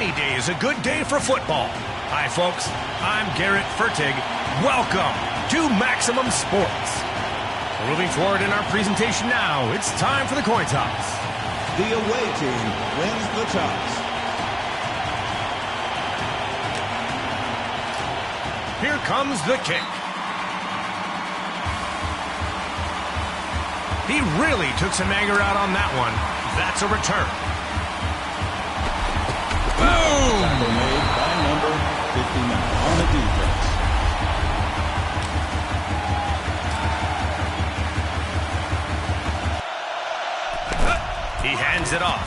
Any day is a good day for football. Hi, folks. I'm Garrett Fertig. Welcome to Maximum Sports. Moving forward in our presentation now, it's time for the coin toss. The away team wins the toss. Here comes the kick. He really took some anger out on that one. That's a return. Boom! Tackle made by number 59 on the defense. He hands it off.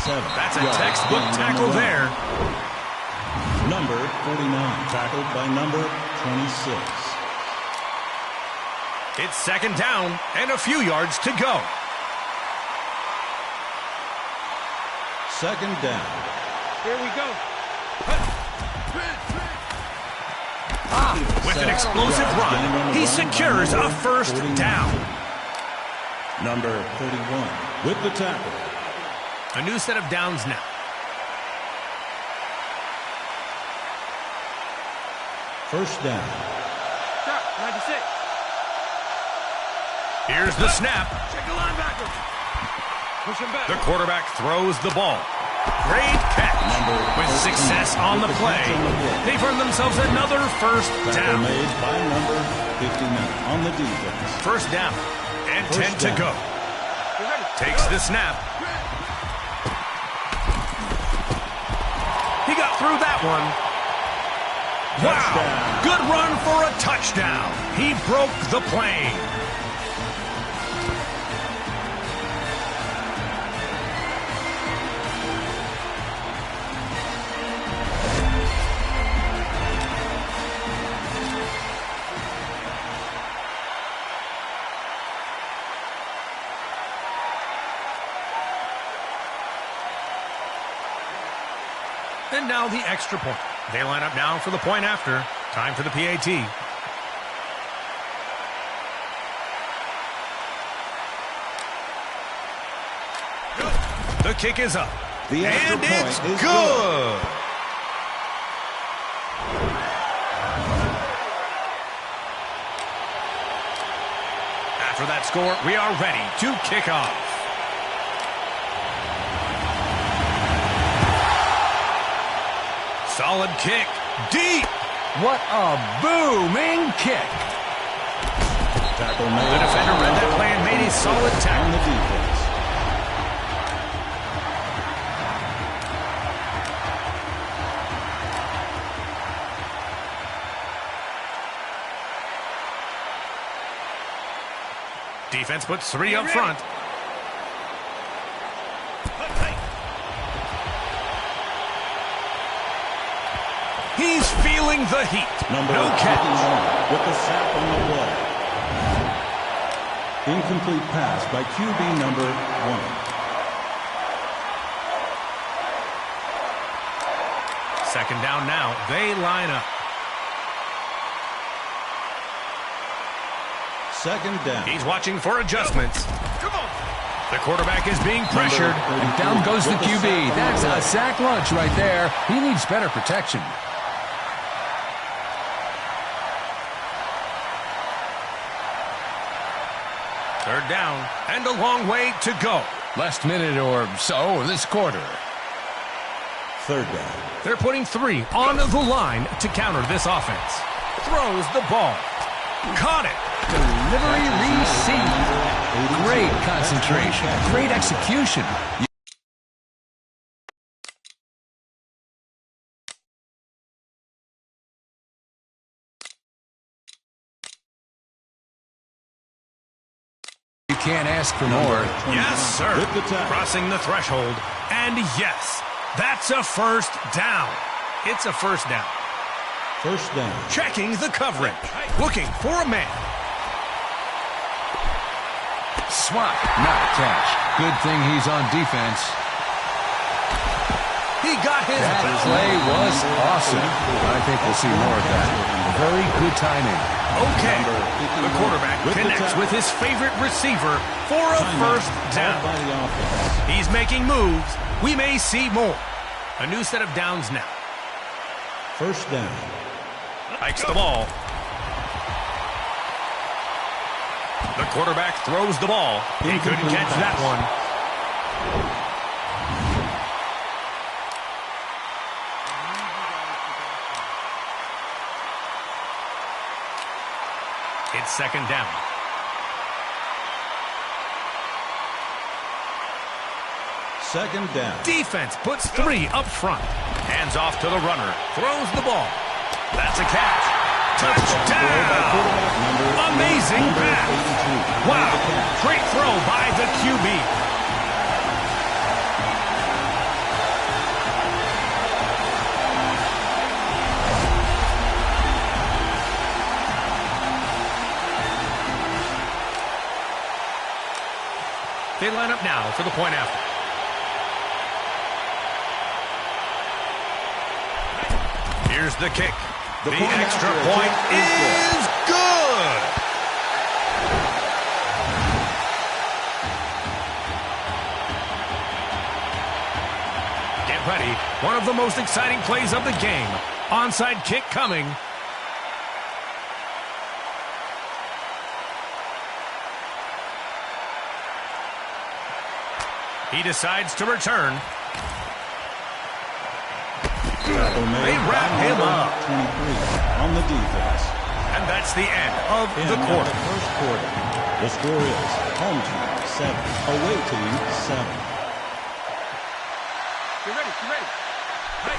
7. That's a textbook tackle there. Number 49 tackled by number 26. It's second down and a few yards to go. Second down. Here we go. With an explosive run, he secures a first down. Number 31 with the tackle. A new set of downs now. First down. Stop, 96. Here's the snap. Check the linebacker. Push him back. The quarterback throws the ball. Great catch. With success on the play, they've earned themselves another first Tackle down. made by number 59 on the defense. First down and 10 First to down. go. You ready? Takes the snap. He got through that one. Wow, Touchdown. good run for a touchdown. He broke the plane. And now the extra point. They line up now for the point after. Time for the PAT. The kick is up. The extra And point it's is good. After that score, we are ready to kick off. Solid kick. Deep. What a booming kick. Tackle made. The defender read that play and made a solid on tackle. the defense. Defense puts 3 up front. He's feeling the heat. Number No 51 catch. with the sack on the play. Incomplete pass by QB number 1. Second down now. They line up. Second down. He's watching for adjustments. Come on. The quarterback is being pressured. Number 32 Down goes the with QB. sack on That's the a play. sack lunch right there. He needs better protection. Third down and a long way to go. Last minute or so of this quarter. Third down. They're putting 3 on the line to counter this offense. Throws the ball. Caught it. Delivery received. 82. Great concentration. Great execution. You can't ask for more. Yes, sir. With the tackle. Crossing the threshold. And yes, that's a first down. It's a first down. First down. Checking the coverage. Looking for a man. Swat, not a catch. Good thing he's on defense. He got his That play was awesome. I think we'll see more of that. Very good timing. Okay. The quarterback connects with his favorite receiver for a first down. By the offense. He's making moves. We may see more. A new set of downs now. First down. Hikes the ball. The quarterback throws the ball. He couldn't catch that one. It's second down. Second down. Defense puts 3 up front. Hands off to the runner. Throws the ball. That's a catch. Touchdown! Amazing pass. Wow. Great throw by the QB. They line up now for the point after. Here's the kick. The extra point is good. Get ready. One of the most exciting plays of the game. Onside kick coming. He decides to return. They wrap him up. 23 on the defense. And that's the end of the quarter. First quarter. The score is home team 7, away team 7. Get ready, get ready. Hey.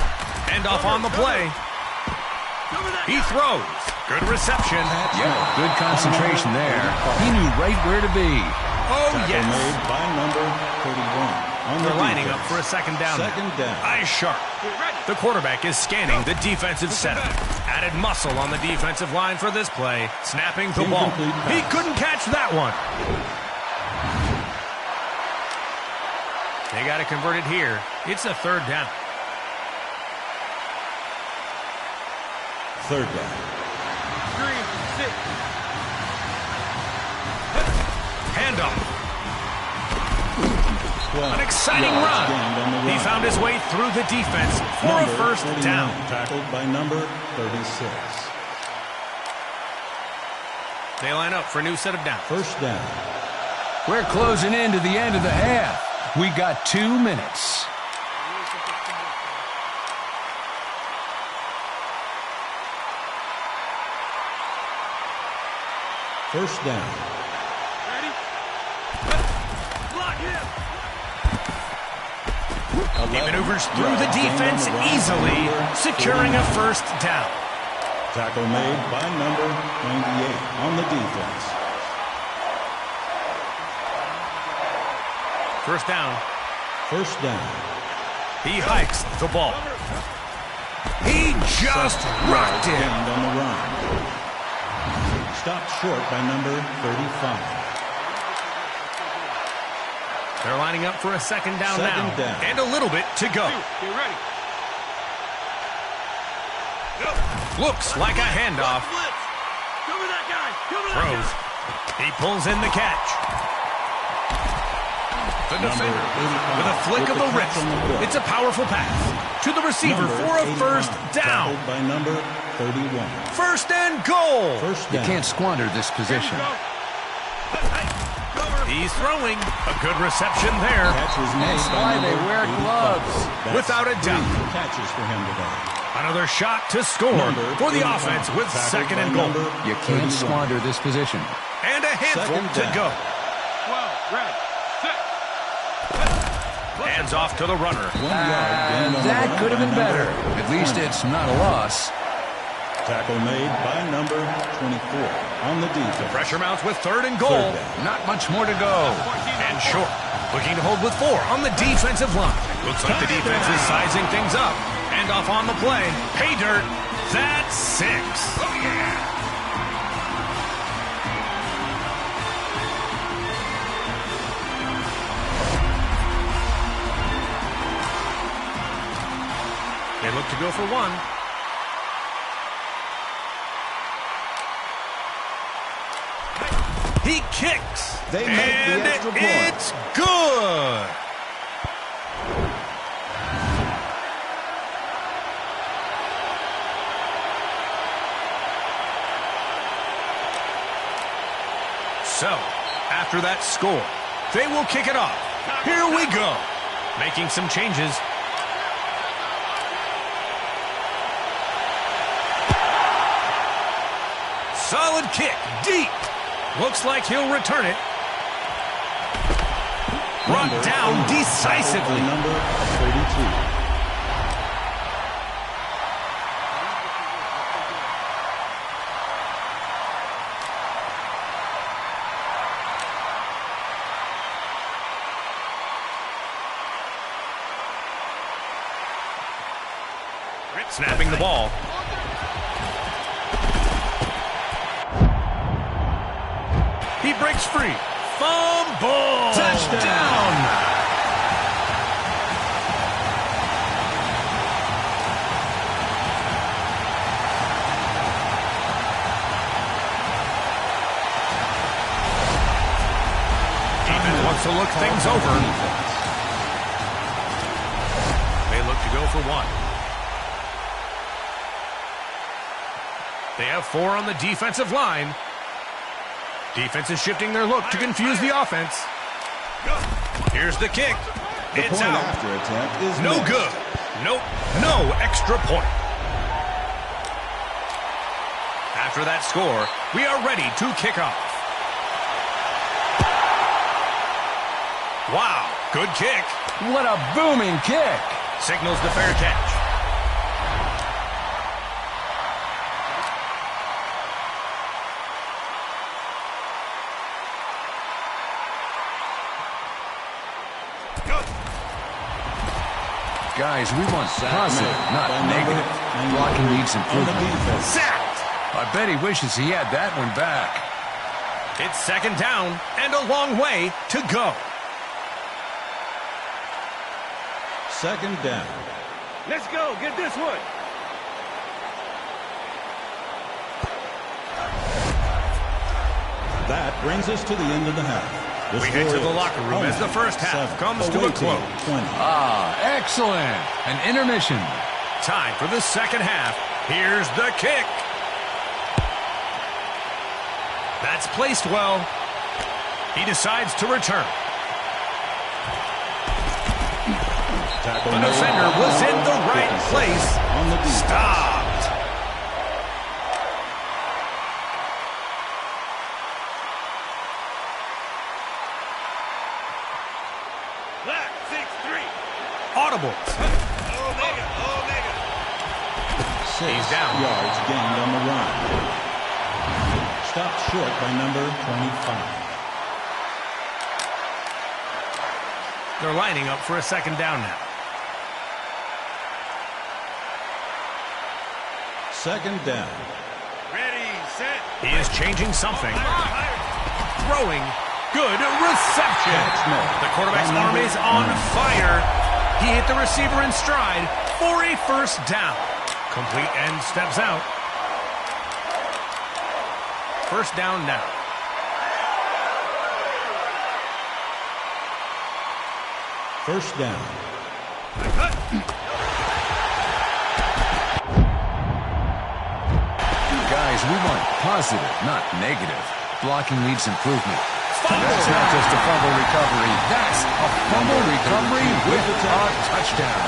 Hand off on the play. He throws. Good reception. Yeah, good concentration there. He knew right where to be. Oh, yes. Made by number 31. They're lining up for a second down. Second down. Eyes sharp. The quarterback is scanning the defensive setup. Added muscle on the defensive line for this play. Snapping the ball. He couldn't catch that one. They got to convert it here. It's a third down. Third down. 3, 6. Handoff. An exciting run. He found his way through the defense for a first down. Tackled by number 36. They line up for a new set of downs. First down. We're closing into the end of the half. We got 2 minutes. First down. Ready? Block him. He maneuvers through the defense easily, securing a first down. Tackle made by number 98 on the defense. First down. First down. He hikes the ball. He just rocked it. Gained on the run. Stopped short by number 35. They're lining up for a second down Second now. down. And a little bit to go. Get ready. Looks like a handoff. Cover that guy. Cover that Throws. guy. He pulls in the catch. The defender with a flick of the wrist. It's a powerful pass to the receiver for a first down. Tackled by number 31. First and goal. First You down. can't squander this position. He's throwing. A good reception there. Catches made That's by why number they wear 85. gloves. That's Without a doubt. 3 catches for him today. Another shot to score Number for the 85. offense with Tackled second by and goal. number You can't 31. squander this position. And a handful Second to down. go. 12, red, set. Hands off to the runner. 1 yard gained on the That run could have by been number better. At least 20. it's not a loss. Tackle made by number 24 on the defense. Pressure mounts with third and goal. Third down. Not much more to go. And short. Looking to hold with 4 on the defensive line. Looks like the defense is sizing things up. Hand off on the play. Pay dirt. That's 6. Oh, yeah. They look to go for 1. He kicks. They make and the extra point. It's good. So, after that score, they will kick it off. Here we go. Making some changes. Solid kick, deep. Looks like he'll return it. Brought down decisively. Number 32. Snapping the ball. He breaks free. Fumble! Touchdown! Defense wants to look things over. They look to go for one. They have 4 on the defensive line. Defense is shifting their look to confuse the offense. Here's the kick. It's out. After attempt is no missed. good. Nope. No extra point. After that score, we are ready to kick off. Wow. Good kick. What a booming kick. Signals the fair catch. Guys, we want positive, not negative. Blocking needs improvement. Sacked! I bet he wishes he had that one back. It's second down and a long way to go. Second down. Let's go. Get this one. That brings us to the end of the half. The We head to score the is locker room as the first half 7. comes to Away a close. 20. Ah, excellent. An intermission. Time for the second half. Here's the kick. That's placed well. He decides to return. Tackle The made. defender was in the right 56 place. on the defense. Stopped. Black, 6-3. Audibles. Omega. 6 He's down. yards gained on the run. Stopped short by number 25. They're lining up for a second down now. Second down. Ready, set. He is changing something. Higher. Throwing. Good reception. Catch made. The quarterback's By arm number is on 9. fire. He hit the receiver in stride for a first down. Complete and steps out. First down now. First down. Guys, we want positive, not negative. Blocking needs improvement. And that's not just a fumble recovery. That's a fumble recovery with a touchdown.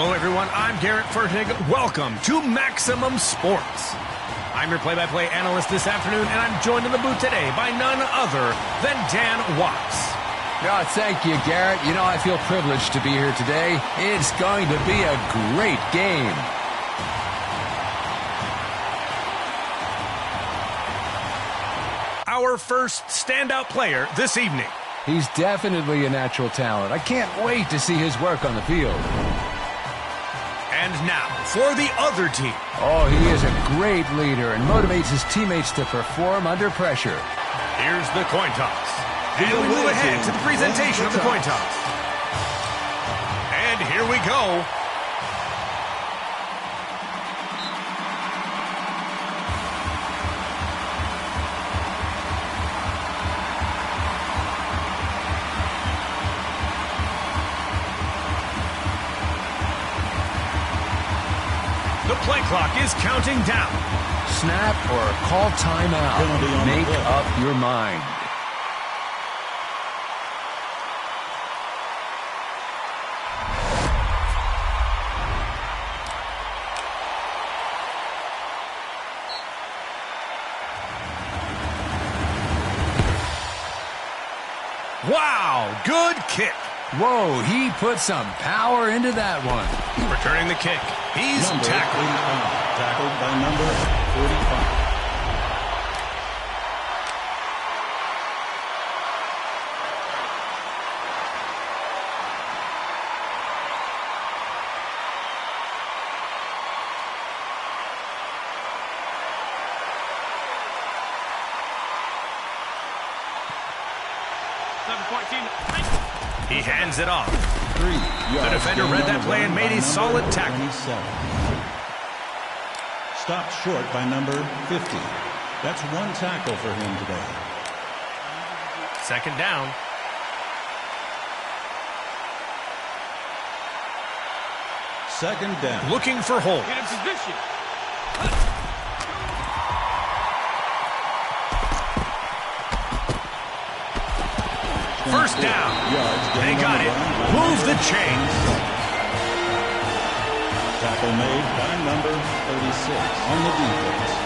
Hello, everyone. I'm Garrett Fertig. Welcome to Maximum Sports. I'm your play-by-play analyst this afternoon, and I'm joined in the booth today by none other than Dan Watts. Oh, thank you, Garrett. You know, I feel privileged to be here today. It's going to be a great game. Our first standout player this evening. He's definitely a natural talent. I can't wait to see his work on the field. And now, for the other team. Oh, he is a great leader and motivates his teammates to perform under pressure. Here's the coin toss. And we move ahead to the presentation of the coin toss. And here we go. The play clock is counting down. Snap or call timeout. Make up your mind. Wow, good kick. Whoa, he put some power into that one. Returning the kick. He's Number tackled. 85, tackled by number 45. He hands it off. 3 The yards. defender gain read on that the play run and by made a number solid tackle. 27. Stopped short by number 50. That's 1 tackle for him today. Second down. Second down. Looking for holes. Get in position. First down. Yards. They gain on got the it. run by Move number the chains. 27. Tackle made by number 36 on the defense.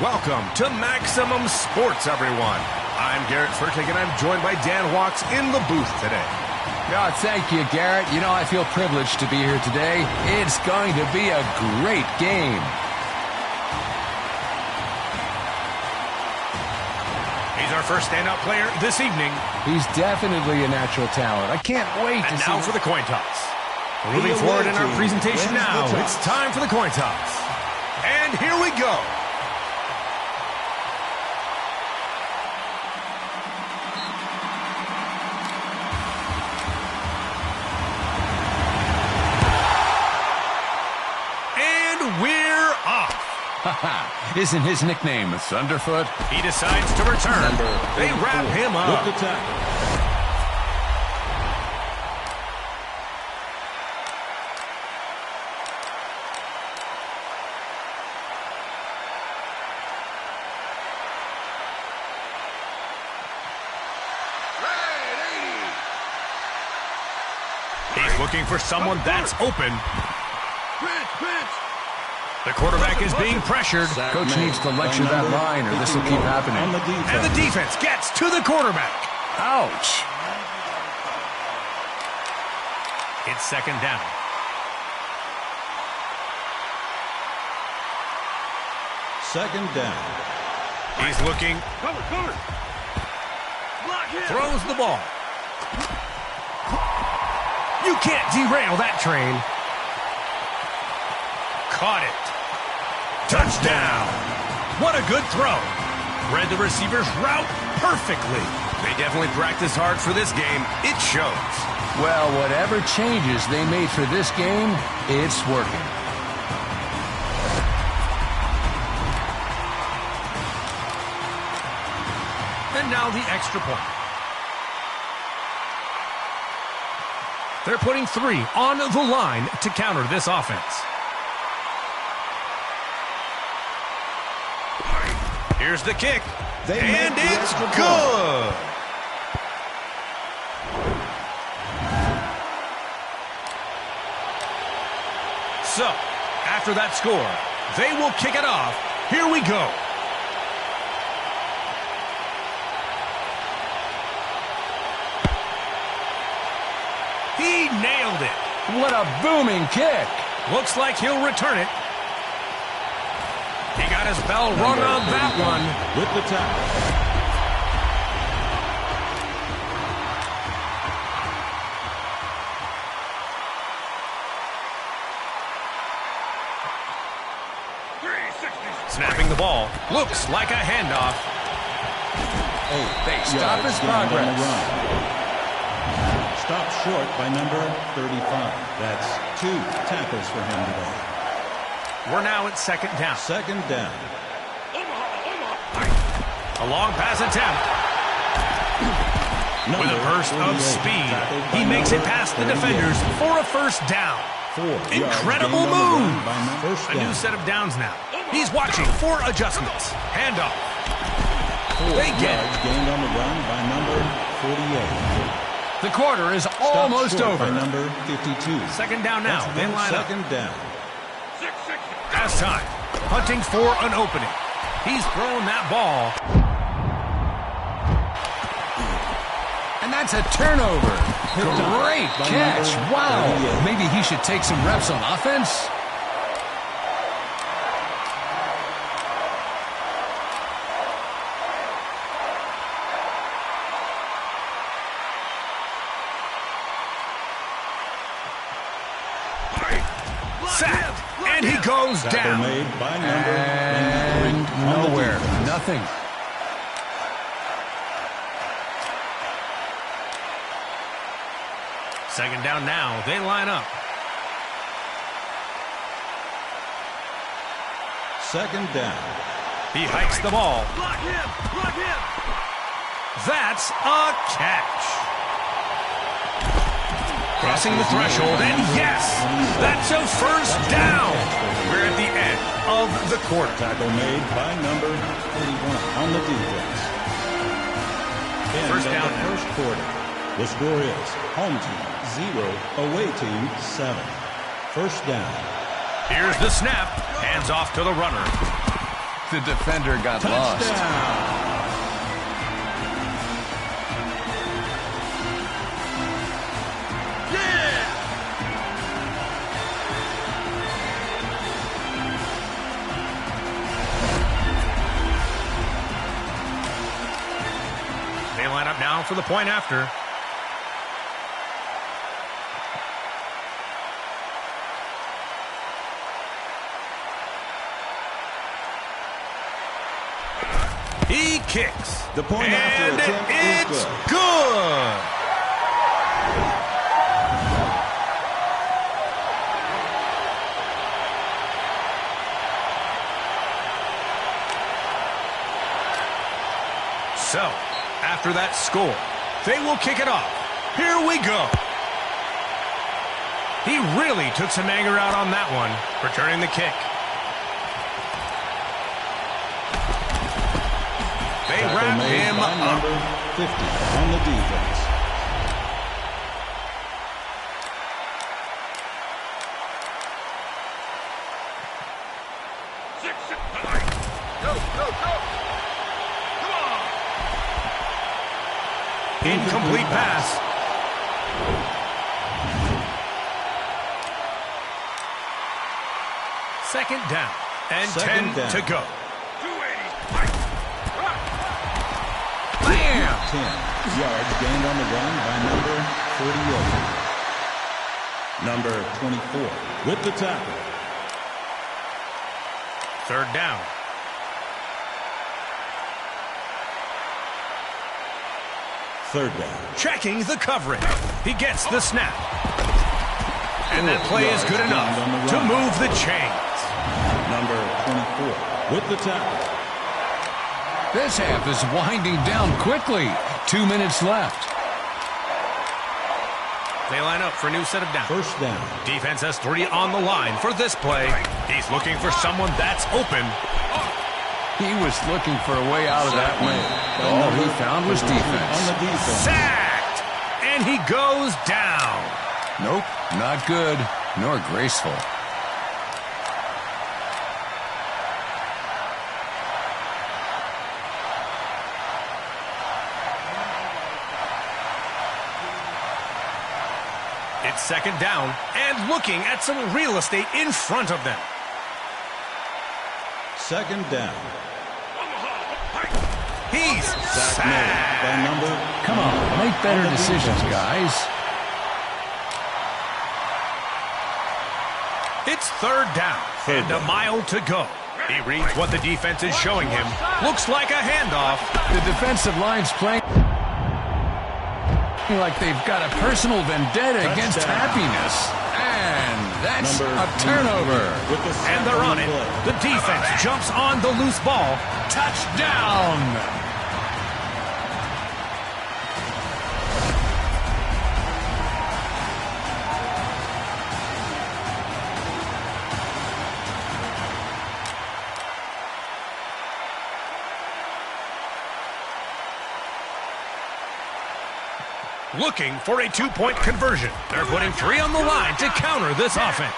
Welcome to Maximum Sports, everyone. I'm Garrett Fertig, and I'm joined by Dan Walks in the booth today. God, thank you, Garrett. You know, I feel privileged to be here today. It's going to be a great game. He's our first standout player this evening. He's definitely a natural talent. I can't wait to And see. now for the coin toss. Moving forward in our presentation now, it's time for the coin toss. And here we go. And we're off. Isn't his nickname Thunderfoot? He decides to return. They wrap him up. With the tackle. He's looking for someone that's open. The quarterback is being pressured. Coach needs to lecture that line, or this will keep happening. And the defense gets to the quarterback. Ouch! It's second down. Second down. He's looking. Cover. Block him. Throws the ball. You can't derail that train. Caught it. Touchdown. What a good throw. Read the receiver's route perfectly. They definitely practiced hard for this game. It shows. Well, whatever changes they made for this game, it's working. And now the extra point. They're putting 3 on the line to counter this offense. Here's the kick. And it's good. So, after that score, they will kick it off. Here we go. He nailed it. What a booming kick! Looks like he'll return it. He got his bell rung on that one. With the tackle. Snapping the ball. Looks like a handoff. They stop his progress. Stopped short by number 35. That's 2 tackles for him today. We're now at second down. Second down. A long pass attempt. With a burst of speed, he makes it past the defenders for a first down. Incredible move. A new set of downs now. He's watching for adjustments. Handoff. They get it. Gained on the run by number 48. The quarter is almost over. By number 52. Second down now. They line up. Second down. Last time. Hunting for an opening. He's throwing that ball. And that's a turnover. Great catch. Wow. Maybe he should take some reps on offense. Sacked. And he goes down. Made by number And nowhere. Nothing. Second down now. They line up. Second down. He hikes the ball. Block him. That's a catch. Crossing the threshold, and yes, that's a first down. We're at the end of the quarter. Tackle made by number 31 on the defense. First down now. First quarter. The score is home team 0, away team 7. First down. Here's the snap. Hands off to the runner. The defender got lost. Touchdown. They line up now for the point after. He kicks. The point after and attempt it's is good. So, after that score, they will kick it off. Here we go. He really took some anger out on that one, returning the kick. They wrap him up. Number 50 on the defense. Incomplete pass. Second down and Second 10 down. to go. 10 yards gained on the run by number 48. Number 24 with the tackle. Third down. Third down. Checking the coverage. He gets the snap. And that play is good enough to move the chains. Number 24 with the tackle. This half is winding down quickly. 2 minutes left. They line up for a new set of downs. First down. Defense has 3 on the line for this play. He's looking for someone that's open. He was looking for a way out of that one. All he found was defense. On the defense. Sacked! And he goes down. Nope, not good, nor graceful. It's second down and looking at some real estate in front of them. Second down. He's Sack made by number. Come on, make better decisions, guys. It's third down and a mile to go. He reads what the defense is showing him. Looks like a handoff. The defensive line's playing like they've got a personal vendetta against happiness. And that's a turnover. And they're on it. The defense jumps on the loose ball. Touchdown! Looking for a two-point conversion. They're putting 3 on the line to counter this offense.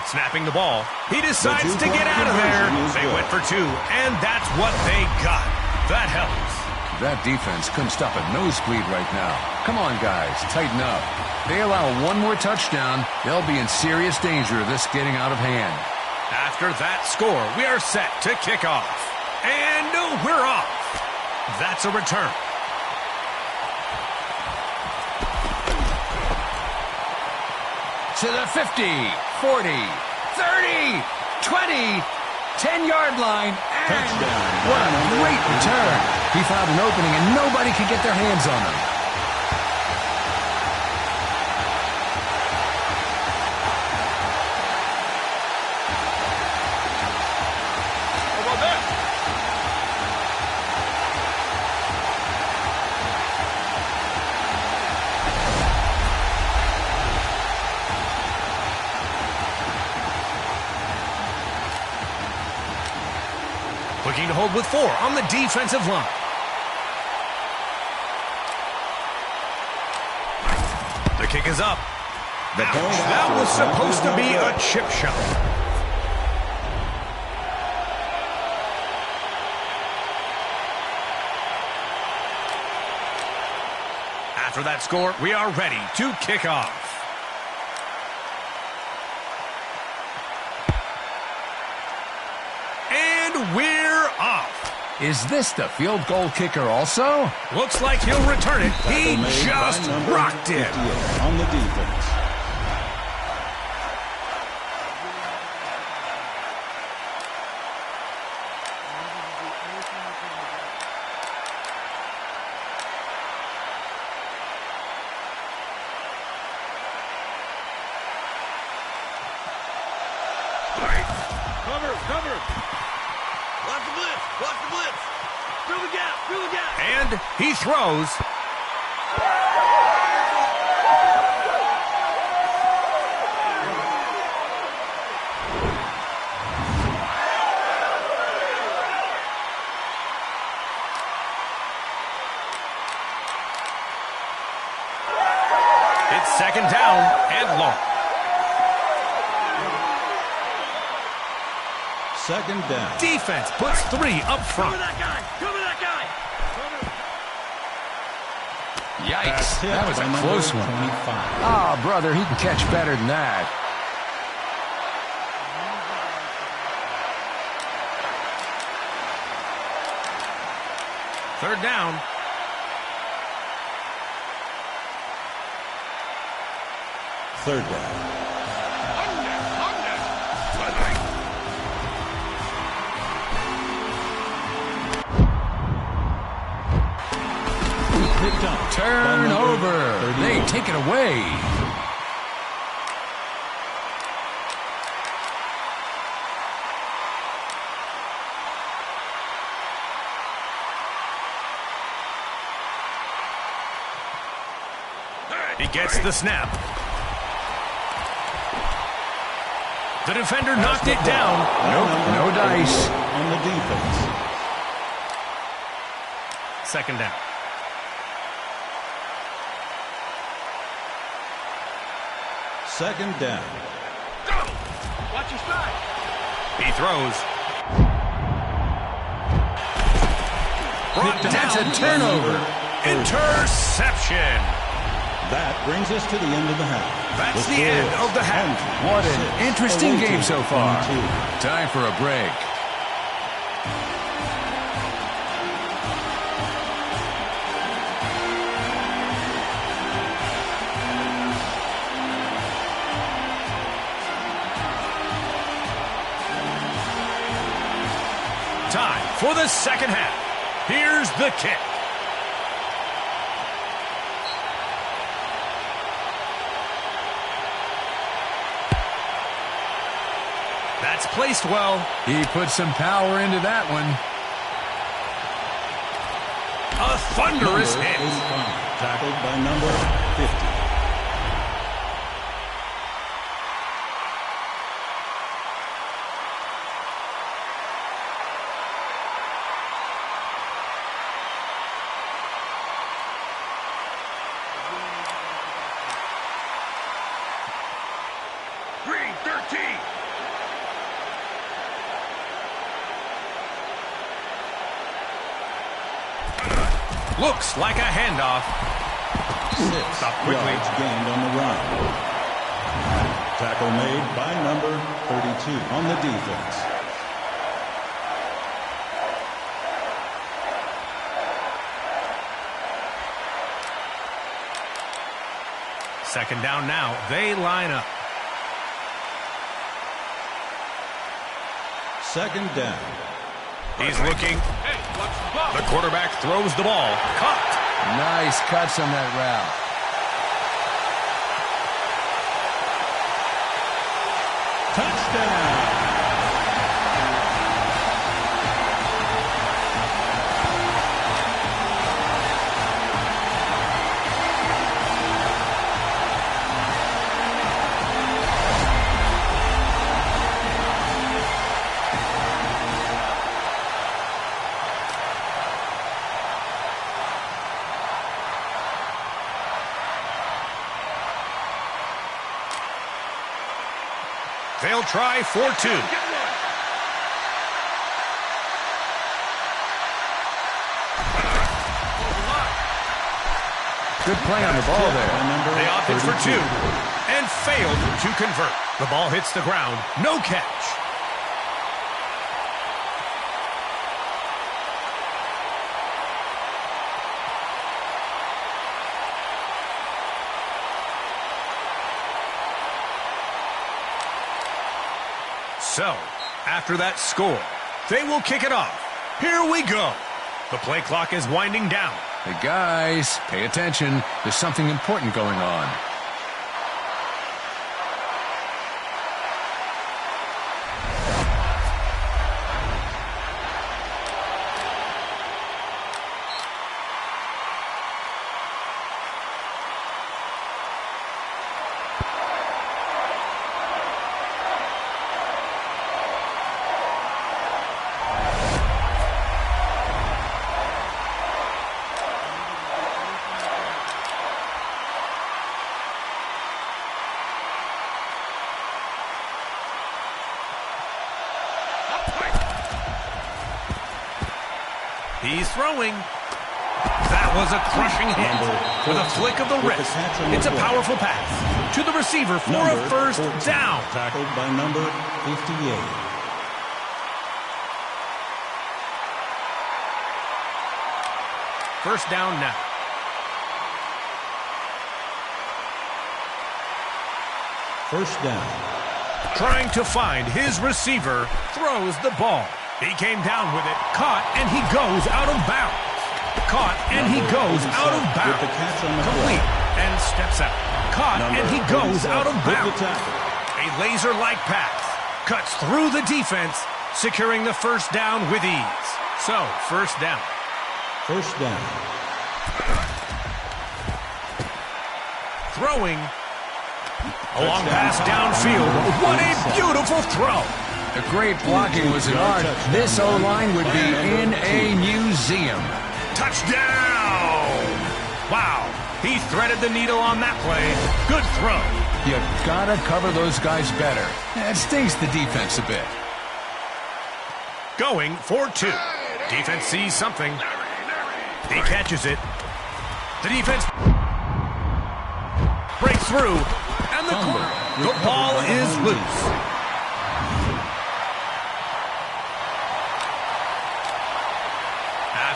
Snapping the ball. He decides to get out of there. They went for 2, and that's what they got. That helps. That defense couldn't stop a nosebleed right now. Come on, guys, tighten up. They allow one more touchdown, they'll be in serious danger of this getting out of hand. After that score, we are set to kick off. And we're off. That's a return. To the 50, 40, 30, 20, 10-yard line, and Touchdown. what a great return. He found an opening and nobody could get their hands on him. How about that? Looking to hold with 4 on the defensive line. The kick is up. That was supposed to be a chip shot. After that score, we are ready to kick off. And we're off. Is this the field goal kicker also? Looks like he'll return it. He Tackle made just by number rocked it. 58 on the defense. Cover. Watch the blitz. Through the gap. And he throws. It's second down and long. Second down. Defense puts 3 up front. Cover that guy. Yikes, that was a By close number one. 25. Ah, brother, he can catch better than that. Third down. Third down. Picked up. by Turnover. number 31. They take it away. He gets the snap. The defender knocked it down. Nope, no dice. On the defense. Second down. Second down. Watch your stride. He throws. Brought That's down. a turnover. Interception. That brings us to the end of the half. That's the score end is of the half. 20, What 6, an interesting away game to so far. 22. Time for a break. Time for the second half. Here's the kick. That's placed well. He put some power into that one. A thunderous Number hit. 85, tackled by number 50. Green 13. Looks like a handoff. 6 Stop quickly. yards gained on the run. Tackle made by number 32 on the defense. Second down now. They line up. Second down. He's looking. Hey, watch the ball. The quarterback throws the ball. Caught. Nice cuts on that route. Touchdown. They'll try 4-2. Get one. Good play on the ball there. They opted for 2 and failed to convert. The ball hits the ground. No catch. So, after that score, they will kick it off. Here we go. The play clock is winding down. Hey, guys, pay attention. There's something important going on. He's throwing. That was a crushing hit. With a flick of the wrist, it's a powerful pass to the receiver for a first down. Tackled by number 58. First down now. First down. Trying to find his receiver, throws the ball. He came down with it, caught, and he goes out of bounds. Caught, and he goes out of bounds. Complete, and steps out. Caught, and he goes out of bounds. A laser-like pass. Cuts through the defense, securing the first down with ease. So, first down. First down. Throwing. A long pass downfield. What a beautiful throw. The great blocking was an art. This O-line would be in a museum. Touchdown! Wow, he threaded the needle on that play. Good throw. You gotta cover those guys better. That stings the defense a bit. Going for 2. Defense sees something. He catches it. The defense breaks through, and the ball is loose.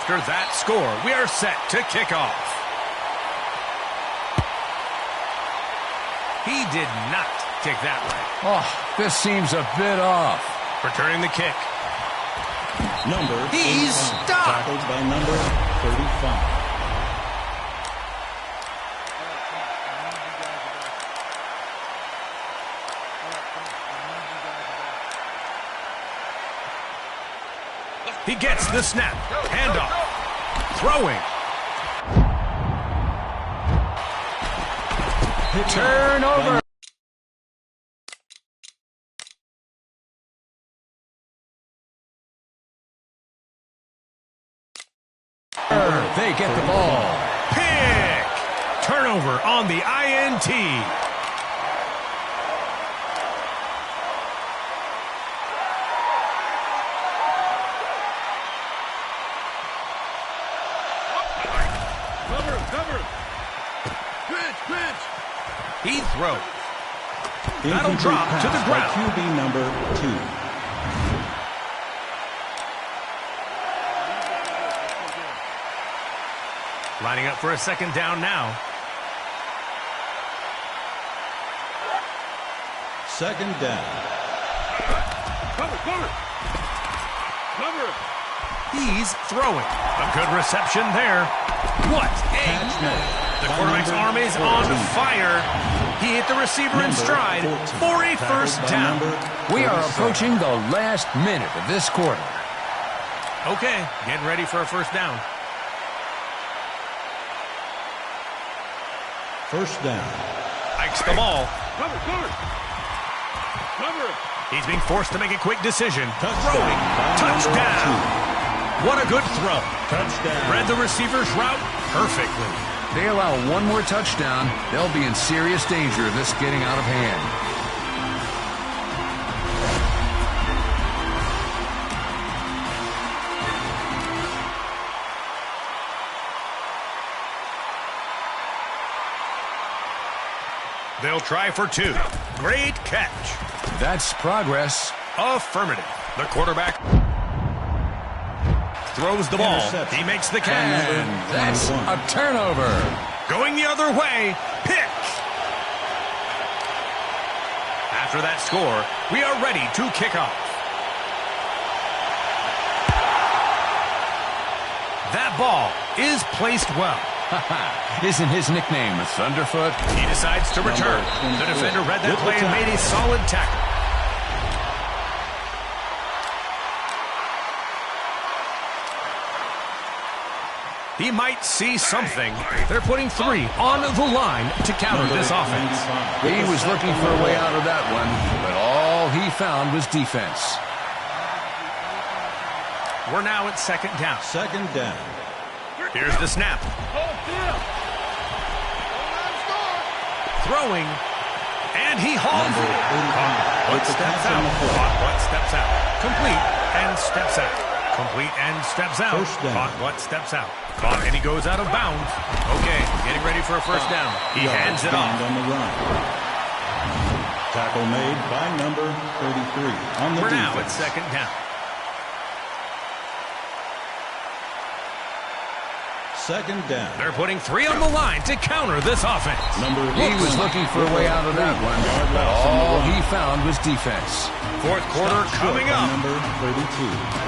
After that score, we are set to kick off. He did not kick that way. Oh, this seems a bit off. Returning the kick. He's stopped. Tackled by number 35. He gets the snap. Handoff. Throwing. Turnover. They get the ball. Pick. Turnover on the INT. Cover. Pitch. He throws. That'll drop to the ground. QB number 2. Lining up for a second down now. Second down. Cover. He's throwing. A good reception there. What a... The quarterback's arm is on fire. He hit the receiver in stride for a first down. We are approaching the last minute of this quarter. Okay, getting ready for a first down. First down. Hikes the ball. Cover. He's being forced to make a quick decision. Touchdown. Touchdown. What a good throw. Touchdown. Read the receiver's route perfectly. They allow one more touchdown, they'll be in serious danger of this getting out of hand. They'll try for 2. Great catch. That's progress. Affirmative. The quarterback throws the ball. He makes the catch. And that's a turnover. Going the other way. Pick. After that score, we are ready to kick off. That ball is placed well. Isn't his nickname Thunderfoot? He decides to return. The defender read that play and made a solid tackle. He might see something. They're putting 3 on the line to counter this offense. He was looking for a way out of that one, but all he found was defense. We're now at 2nd down. 2nd down. Here's the snap. Throwing. And he hauls it. Caught, steps out. Caught, steps out. Complete and steps out. Complete and steps out. Caught, steps out. Caught, and he goes out of bounds. Okay, getting ready for a first down. He hands it off. On the run. Tackle made by number 33 on the We're defense. now at 2nd down. 2nd down. They're putting 3 on the line to counter this offense. He was looking for a way out of that one, but all he found was defense. 4th quarter coming up. Number 32.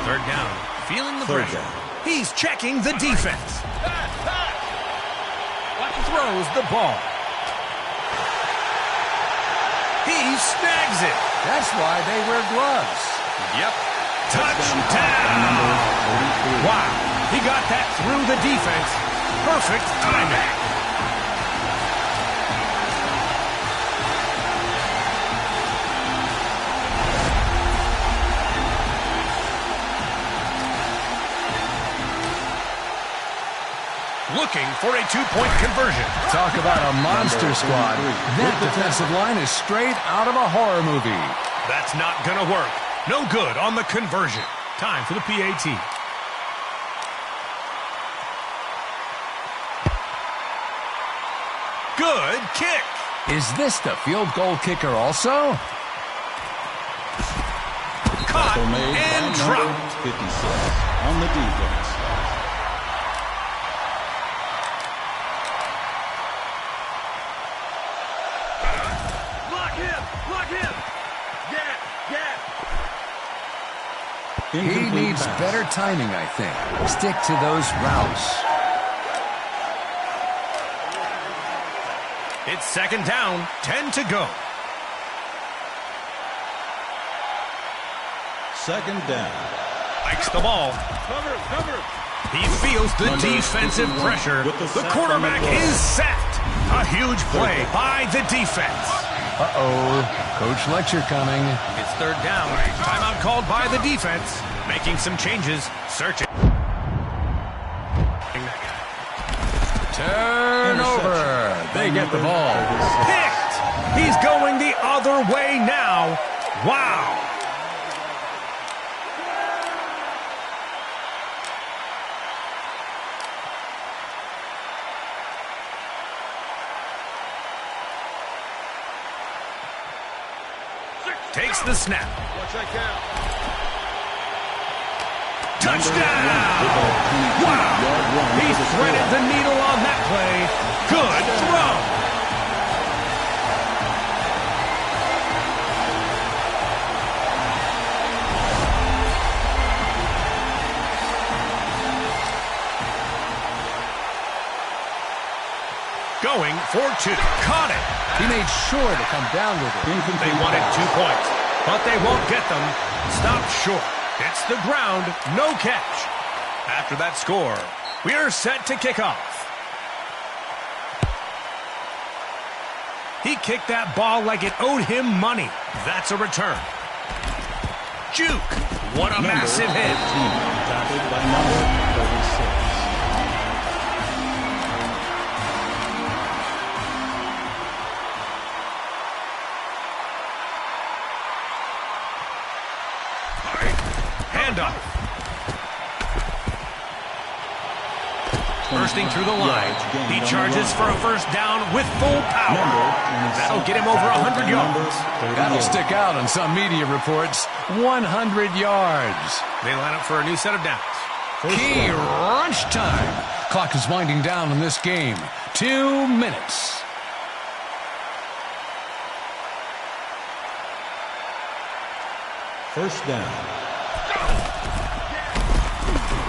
3rd down. Feeling the 3rd pressure. down. He's checking the defense. Throws the ball. He snags it. That's why they wear gloves. Yep. Touchdown. Wow. He got that through the defense. Perfect timing. Looking for a 2-point conversion. Talk about a monster squad. That defensive line is straight out of a horror movie. That's not going to work. No good on the conversion. Time for the PAT. Good kick. Is this the field goal kicker also? Caught Tackle made and by dropped. number 56 on the defense. Block him. Gap. He Incomplete needs pass. better timing, I think. Stick to those routes. It's 2nd down, 10 to go. 2nd down. Likes the ball. Cover. He feels the defensive pressure. The quarterback is sacked. A huge play by the defense. Uh-oh. Coach lecture coming. It's 3rd down. Timeout called by the defense. Making some changes. Searching. Turnover. They get the ball. Picked. He's going the other way now. Wow. Takes the snap. Watch that count. Touchdown! Wow! He threaded the needle on that play. Good throw. Going for 2. Caught it. He made sure to come down with it. They wanted 2 points, but they won't get them. Stopped short. Hits the ground. No catch. After that score, we are set to kick off. He kicked that ball like it owed him money. That's a return. Juke. What a massive hit. Tackled by number 36. Handoff. Bursting through the line, yards gained he on the charges run. for a first down with full power. Number 27, That'll get him over 100 yards. That'll stick out on some media reports. 100 yards. They line up for a new set of downs. Key crunch time. Clock is winding down in this game. 2 minutes. First down.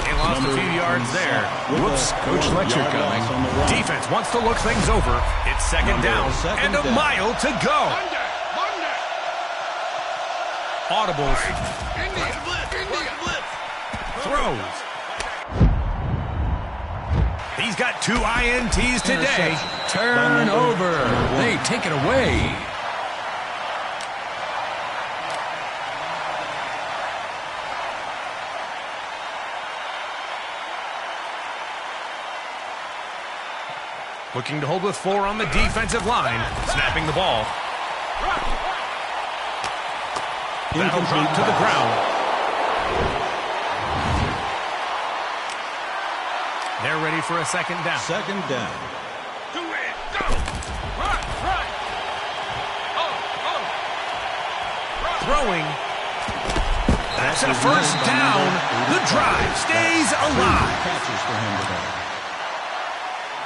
They lost a few yards there. Whoops, Coach Fletcher coming. Defense wants to look things over. It's second down and a mile to go. Audibles. Throws. He's got 2 INTs today. Turnover. They take it away. Looking to hold with 4 on the defensive line. Snapping the ball. That'll drop to the ground. They're ready for a second down. Second down. Do it. Go. Run. Throwing. That's a first down. The drive stays alive. Catches for him today.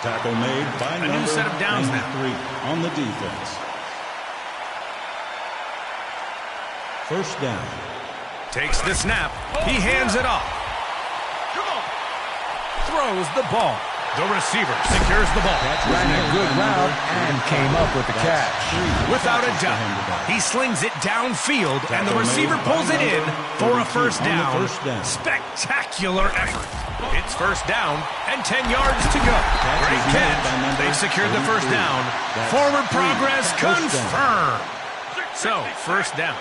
Tackle made by A new set of downs now. 93 on the defense. First down. Takes the snap. He hands it off. Throws the ball. The receiver secures the ball. Ran a good route and came up with the catch. Without a doubt, he slings it downfield, and the receiver pulls it in for a first down. Spectacular effort. It's first down and 10 yards to go. Great catch. They've secured the first down. Forward progress confirmed. So, first down.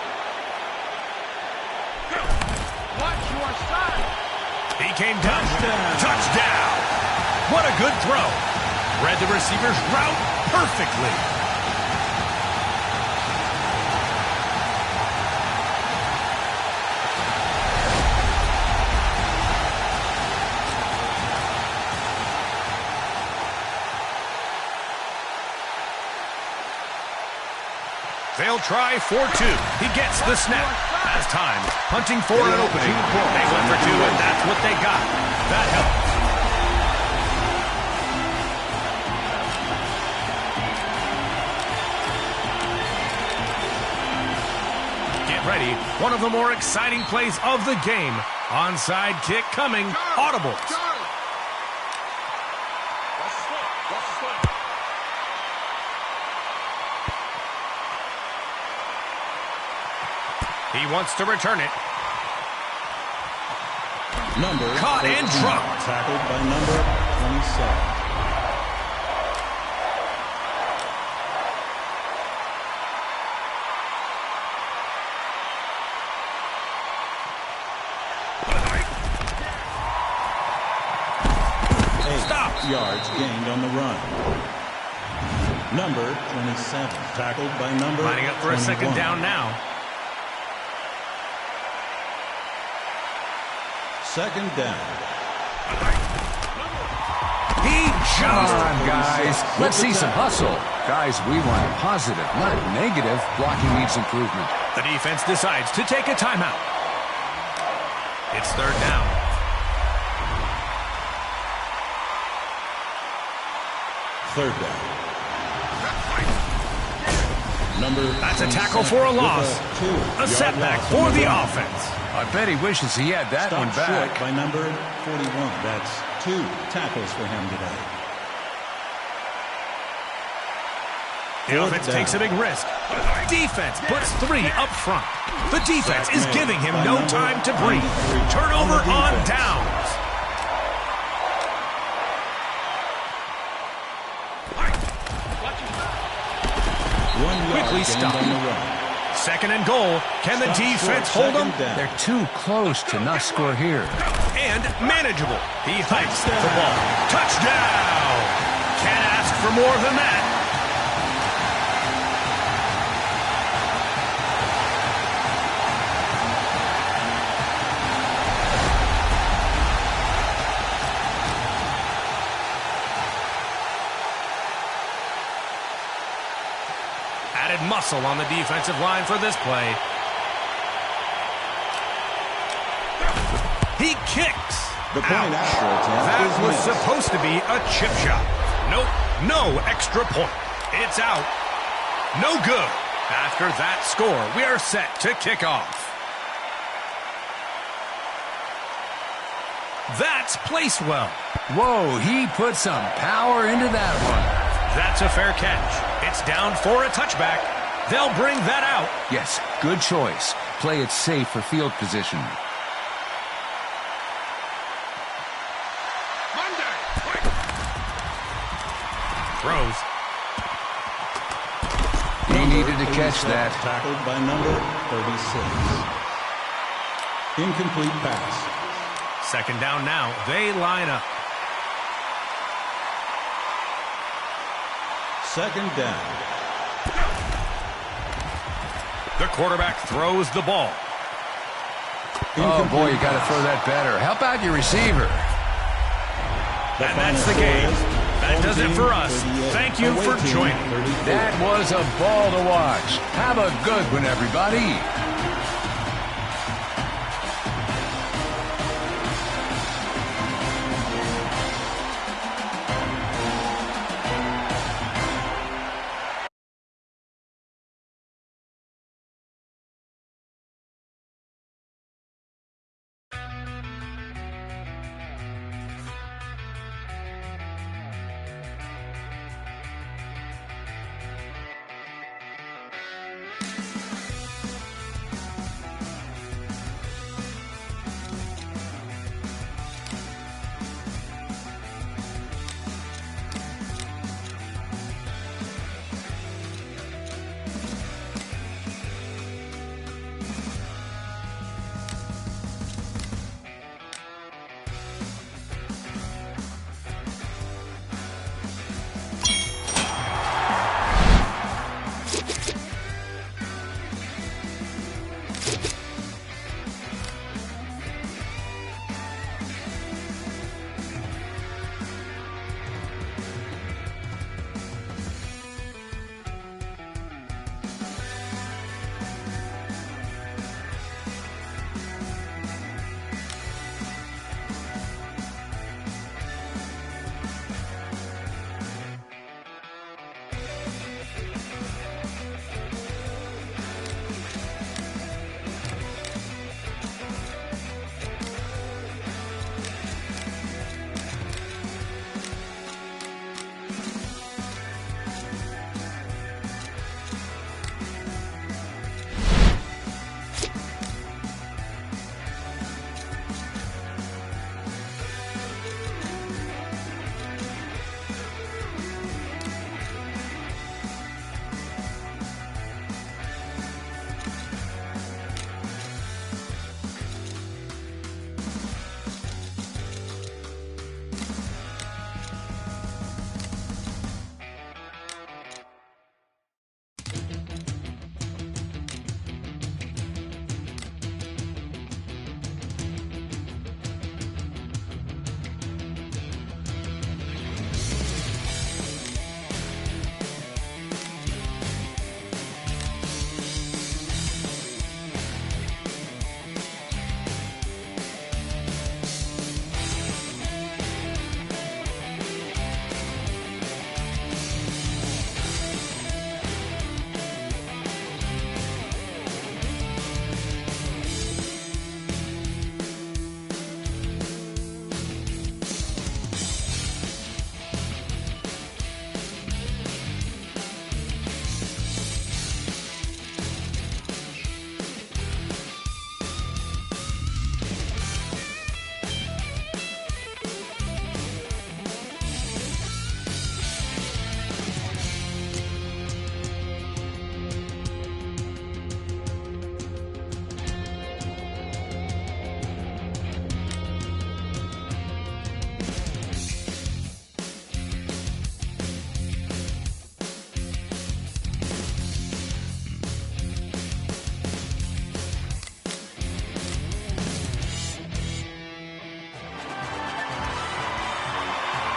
Watch your side. He came down. Touchdown. What a good throw. Read the receiver's route perfectly. They'll try for 2. He gets the snap. Has time. Hunting for an opening. They went for 2, and that's what they got. That helps. Get ready. One of the more exciting plays of the game. Onside kick coming. Audibles. He wants to return it. Number Caught and 13, dropped. Tackled by number 27. Stops. Yards gained on the run. Number 27. Tackled by number Lining up for a 21. second down now. Second down. He Come just... on, guys. Let's see some hustle. Guys, we want positive, not negative. Blocking needs improvement. The defense decides to take a timeout. It's third down. Third down. Number That's a tackle for a loss. A setback for the offense. I bet he wishes he had that one Stopped back. short by number 41. That's 2 tackles for him today. The offense takes a big risk. Defense puts 3 up front. The defense is giving him no time to breathe. Turnover on downs. Quickly stopped. Second and goal. Can the defense hold them? They're too close to not score here. And manageable. He hikes the ball. Touchdown! Can't ask for more than that. Added muscle on the defensive line for this play. He kicks. The point after attempt That is was missed. supposed to be a chip shot. Nope, no extra point. It's out. No good. After that score, we are set to kick off. That's placed well. Whoa, he put some power into that one. That's a fair catch. It's down for a touchback. They'll bring that out. Yes, good choice. Play it safe for field position. Monday. Throws. He needed to catch that. Tackled by number 36. Incomplete pass. Second down now. They line up. Second down. The quarterback throws the ball. Oh, boy, you got to throw that better. Help out your receiver. And that's the game. That does it for us. Thank you for joining. That was a ball to watch. Have a good one, everybody.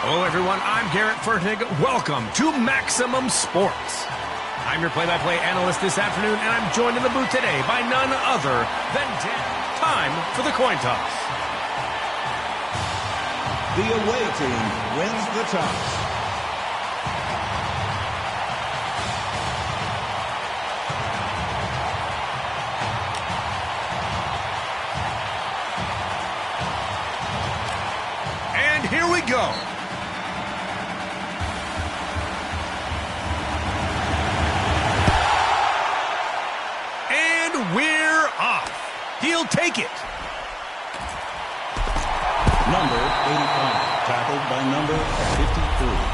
Hello, everyone. I'm Garrett Fertig. Welcome to Maximum Sports. I'm your play-by-play analyst this afternoon, and I'm joined in the booth today by none other than time for the coin toss. The away team wins the toss. And here we go. We're off. He'll take it. Number 85, tackled by number 53.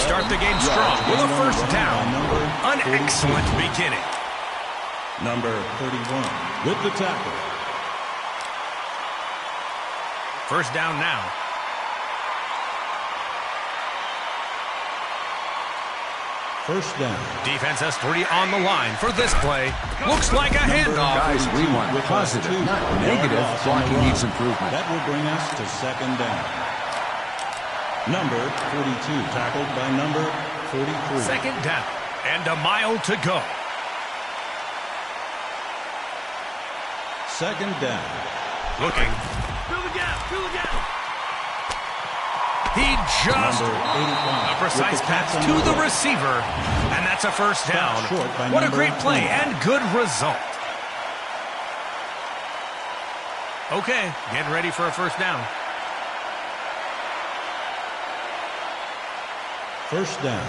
Start the game strong with a first down. An excellent beginning. Number 31 with the tackle. First down now. First down. Defense has 3 on the line for this play. Looks like a handoff. Guys, we want positive, not negative. Blocking needs improvement. That will bring us to second down. Number 42, tackled by number 43. Second down, and a mile to go. Second down. Looking. Fill the gap, fill the gap. He just Number 85, a precise pass to the receiver, and that's a first down. What a great play and good result. Okay, getting ready for a first down. First down.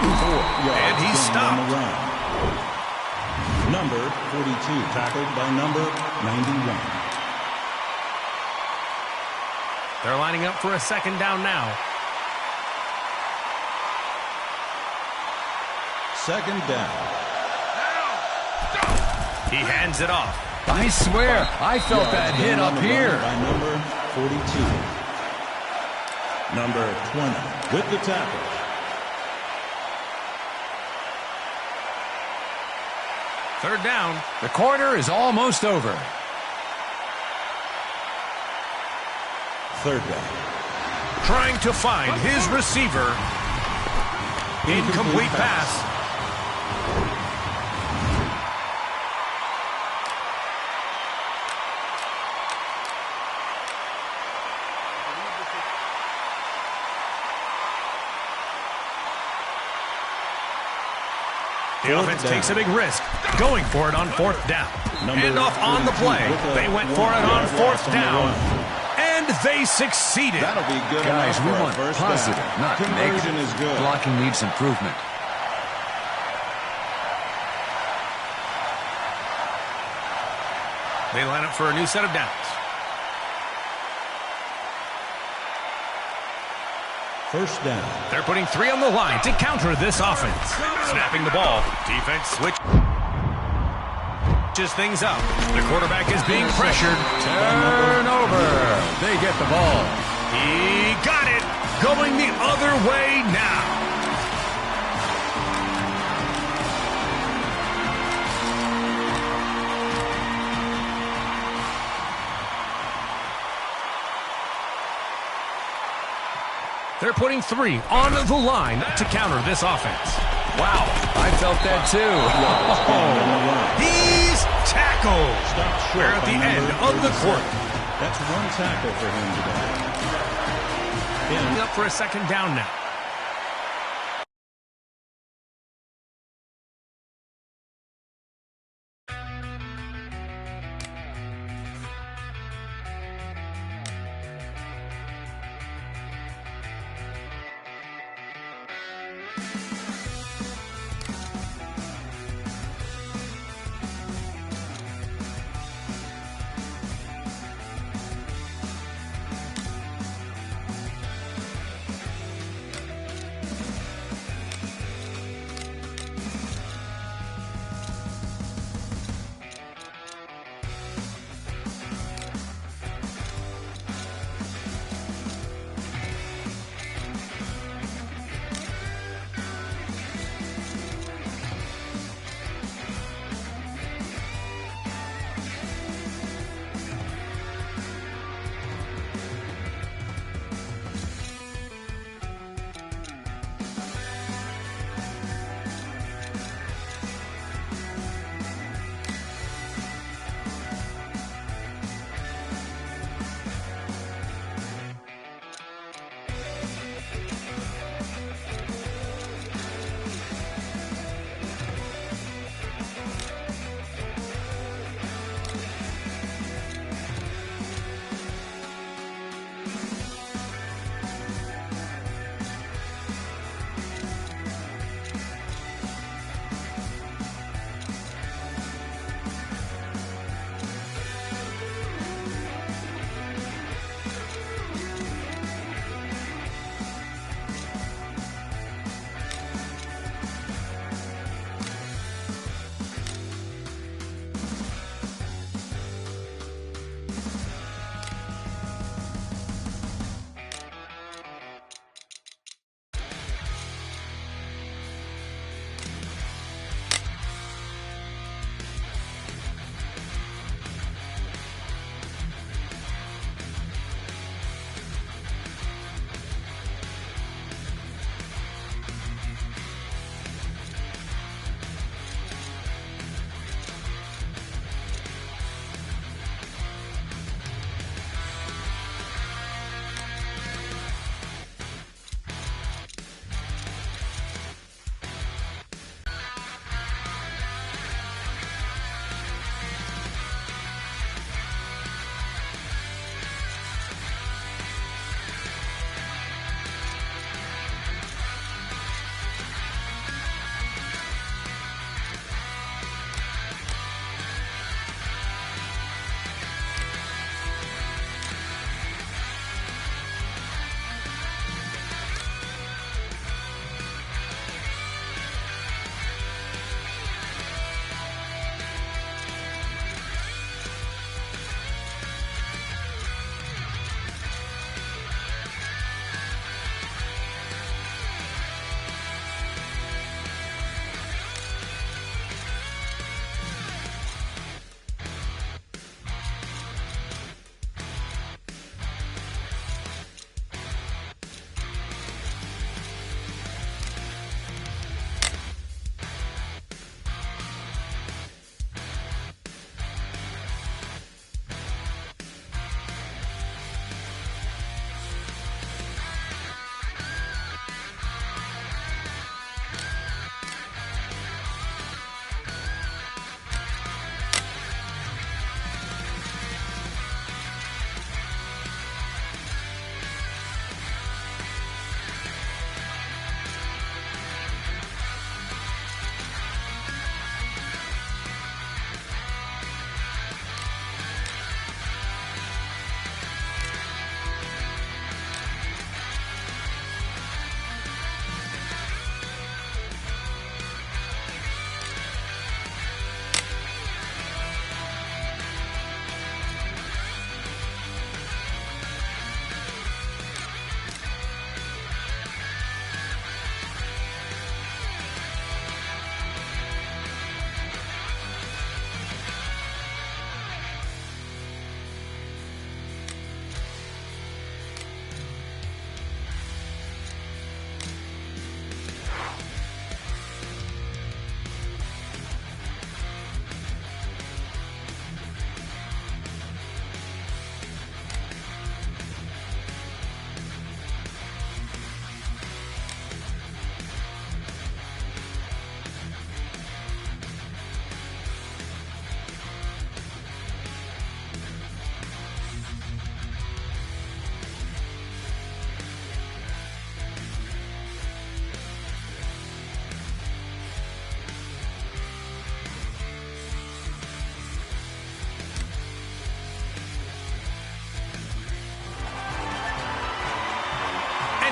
And he's stopped. Number 42, tackled by number 91. They're lining up for a second down now. Second down. He hands it off. I swear, I felt that hit up here. By number 42. Number 20 with the tackle. Third down. The quarter is almost over. Third down. Trying to find his receiver. Incomplete pass. The offense takes a big risk, going for it on fourth down. And off on the play. They went for it on fourth down, and they succeeded. That'll be good. Guys, we want positive, not Conversion negative. is good. Blocking needs improvement. They line up for a new set of downs. First down. They're putting 3 on the line to counter this offense. Snapping the ball. Defense switches things up. The quarterback is being pressured. Turnover. They get the ball. He got it. Going the other way now. They're putting 3 on the line to counter this offense. Wow, I felt that too. He's tackled. We're at the end of the quarter. That's one tackle for him today. Up for a second down now.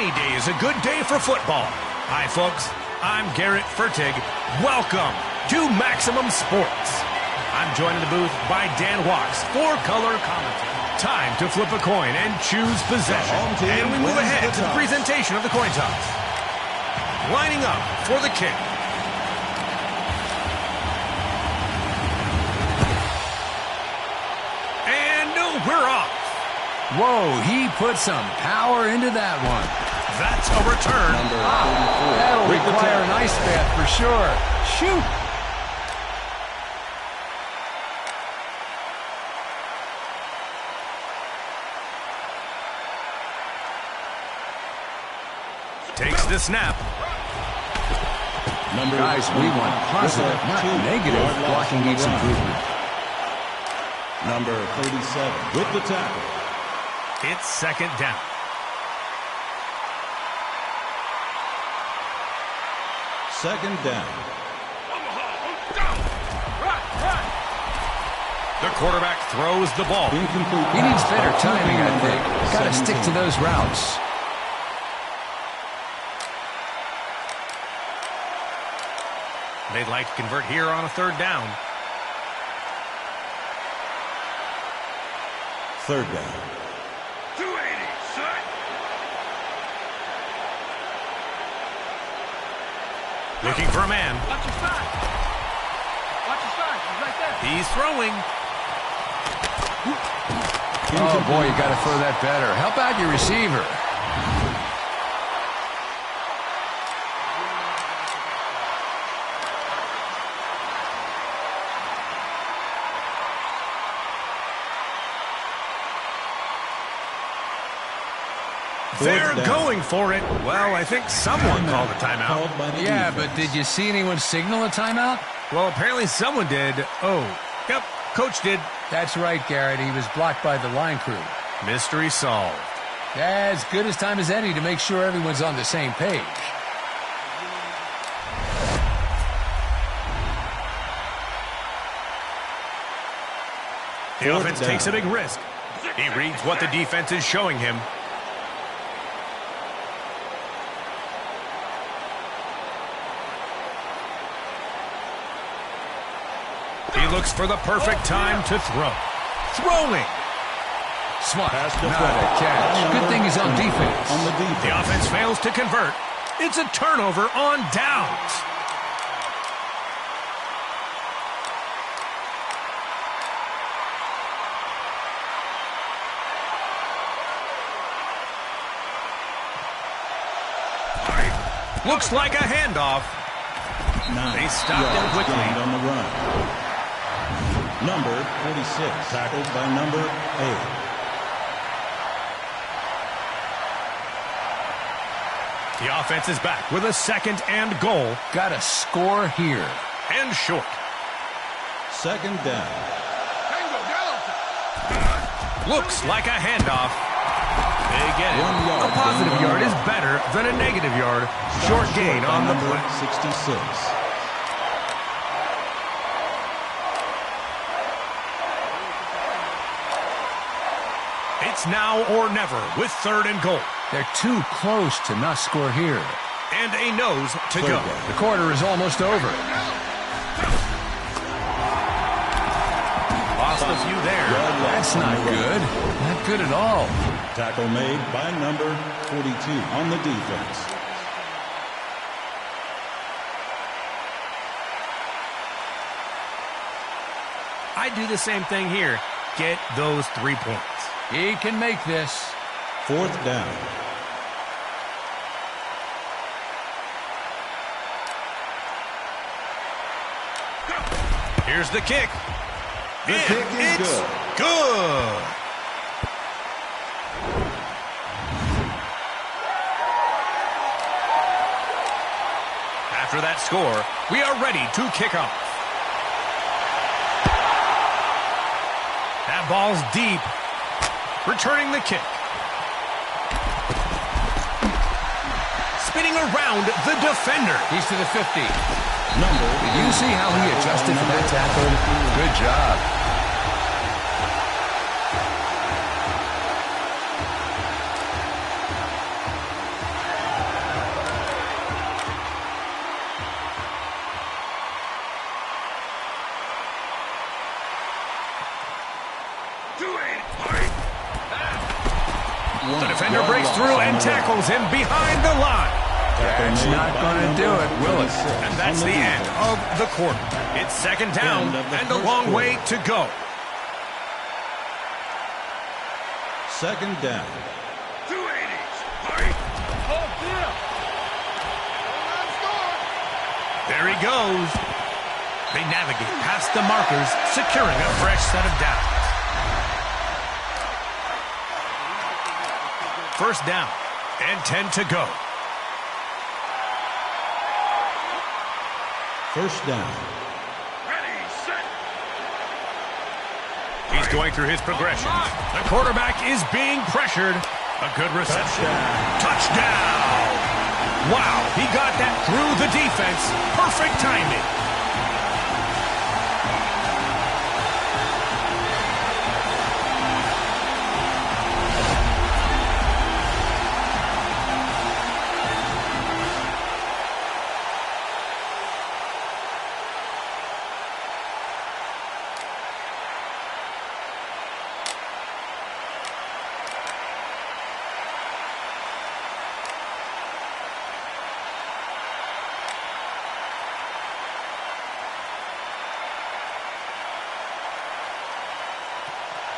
Any day is a good day for football. Hi, folks. I'm Garrett Fertig. Welcome to Maximum Sports. I'm joined in the booth by Dan Walks for color commentary. Time to flip a coin and choose possession. And we move ahead to the presentation of the coin toss. Lining up for the kick. And we're off. Whoa, he put some power into that one. That's a return. That'll require an ice bath for sure. Shoot. Takes the snap. Guys, we want positive, not negative. Blocking needs improvement. Number 37 with the tackle. It's second down. Second down. The quarterback throws the ball. Incomplete. He needs better timing, I think. Got to stick to those routes. They'd like to convert here on a third down. Third down. 280, set. Looking for a man. Watch your side. Watch your side. He's right there. He's throwing. Oh, boy, you got to throw that better. Help out your receiver. They're going for it. Well, I think someone called a timeout. Yeah, but did you see anyone signal a timeout? Well, apparently someone did. Oh, yep, coach did. That's right, Garrett. He was blocked by the line crew. Mystery solved. As good as time as any to make sure everyone's on the same page. The offense takes a big risk. He reads what the defense is showing him. He looks for the perfect time to throw. Throwing. Smart. Not a catch. Good thing he's on defense. On the defense. The offense fails to convert. It's a turnover on downs. Looks like a handoff. They stopped him quickly. On the run. Number 46, tackled by number 8. The offense is back with a 2nd and goal. Got to score here. And short. Second down. Looks like a handoff. They get it. 1 yard. A positive yard is better than a negative yard. Short gain on the number play. 66. It's now or never with 3rd and goal. They're too close to not score here. And a nose to go. The quarter is almost over. Lost a few there. That's not good. Not good at all. Tackle made by number 42 on the defense. I do the same thing here. Get those 3 points. He can make this. Fourth down. Here's the kick. The kick is it's good. Good. After that score, we are ready to kick off. That ball's deep. Returning the kick. Spinning around the defender. He's to the 50. Did you see how he adjusted for that tackle? Good job. The defender breaks through and tackles him behind the line. That's not going to do it, will it? And that's the end of the quarter. It's 2nd down and a long way to go. Second down. 280. There he goes. They navigate past the markers, securing a fresh set of downs. 1st down and 10 to go. First down. Ready, set. He's going through his progressions. The quarterback is being pressured. A good reception. Touchdown. Wow, he got that through the defense. Perfect timing.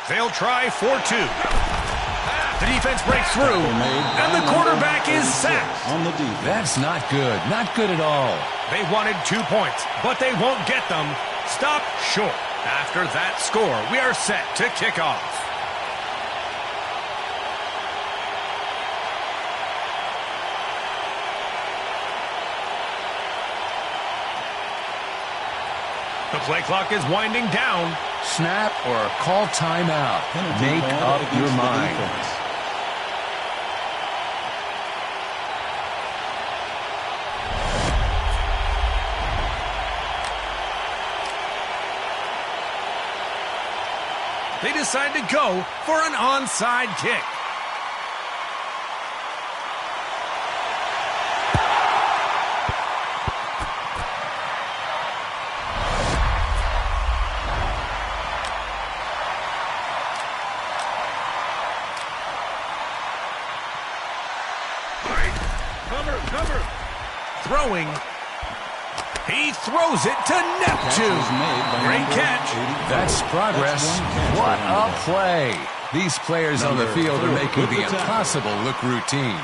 They'll try for 2. The defense breaks through, and the quarterback is sacked. On the defense. That's not good. Not good at all. They wanted 2 points, but they won't get them. Stop short. After that score, we are set to kick off. The play clock is winding down. Snap or call timeout. Penalty Make call up against your the mind. defense. They decide to go for an onside kick. Cover. Throwing. He throws it to Neptune. Great catch. That's progress. What a play. These players on the field are making the impossible look routine.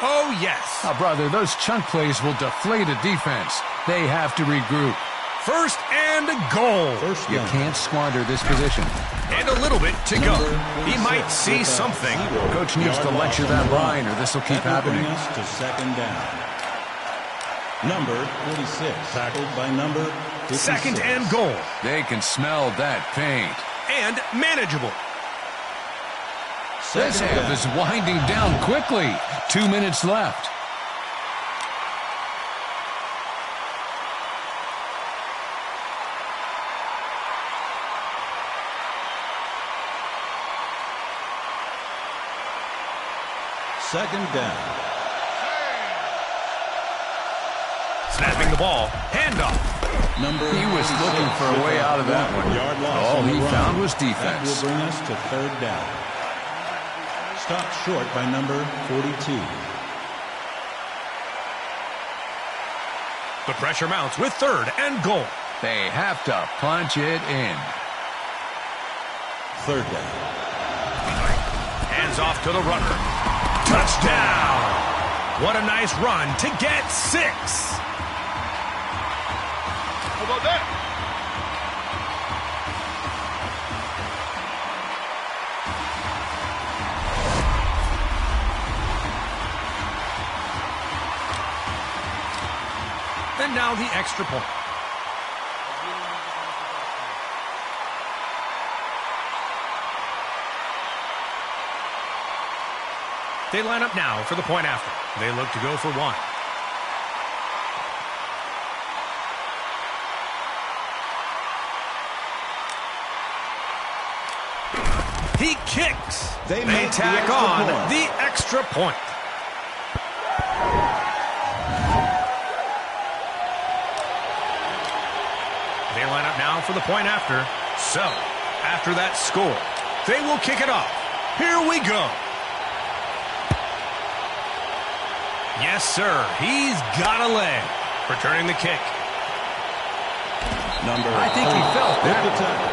Oh, yes. Now, brother, those chunk plays will deflate a defense. They have to regroup. First and goal. You can't squander this position. And a little bit to go. He might see something. Coach needs to lecture that line, or this will keep happening. Bring us to second down. Number 46, tackled by number 56. Second and goal. They can smell that paint. And manageable. This half is winding down quickly. 2 minutes left. Second down. Snapping the ball. Handoff. He was looking for a way out of that one. All he found was defense. That will bring us to third down. Stopped short by number 42. The pressure mounts with third and goal. They have to punch it in. Third down. Hands off to the runner. Touchdown! What a nice run to get 6. How about that? And now the extra point. They line up now for the point after. They look to go for 1. He kicks. They tack on the extra point. They line up now for the point after. So, after that score, they will kick it off. Here we go. Yes, sir. He's got a leg. Returning the kick. I think he felt that.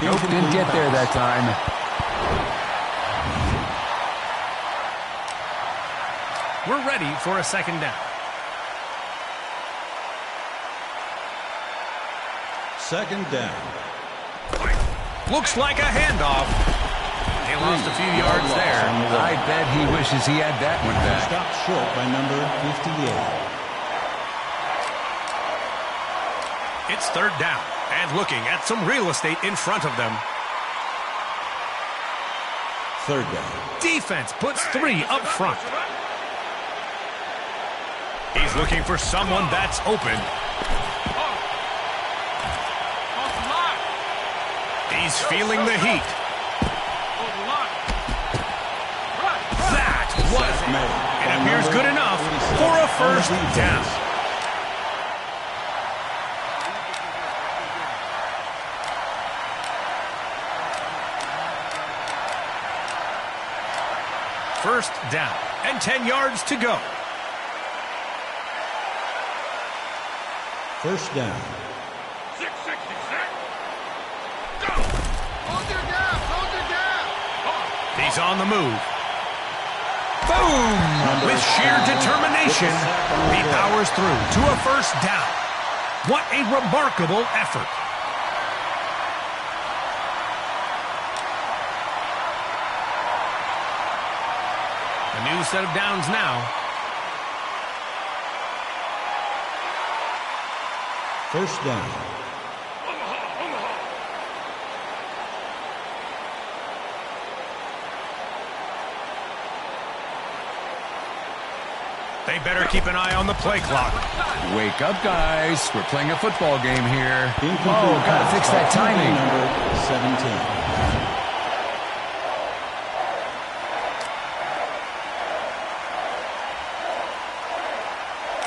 Nope, didn't get there that time. We're ready for a second down. Second down. Looks like a handoff. They lost a few yards there. I bet he wishes he had that one back. Stopped short by number 58. It's third down and looking at some real estate in front of them. Third down. Defense puts 3 up front. He's looking for someone that's open. He's feeling the heat. That was it. It appears good enough for a first down. first down and 10 yards to go. First down. 666. Go. Hold your gas. Hold your gas. He's on the move. Boom! With sheer determination, he powers through to a first down. What a remarkable effort. A new set of downs now. First down. They better keep an eye on the play clock. Wake up, guys. We're playing a football game here. Incomplete Oh, gotta pass fix by that timing. Number 17.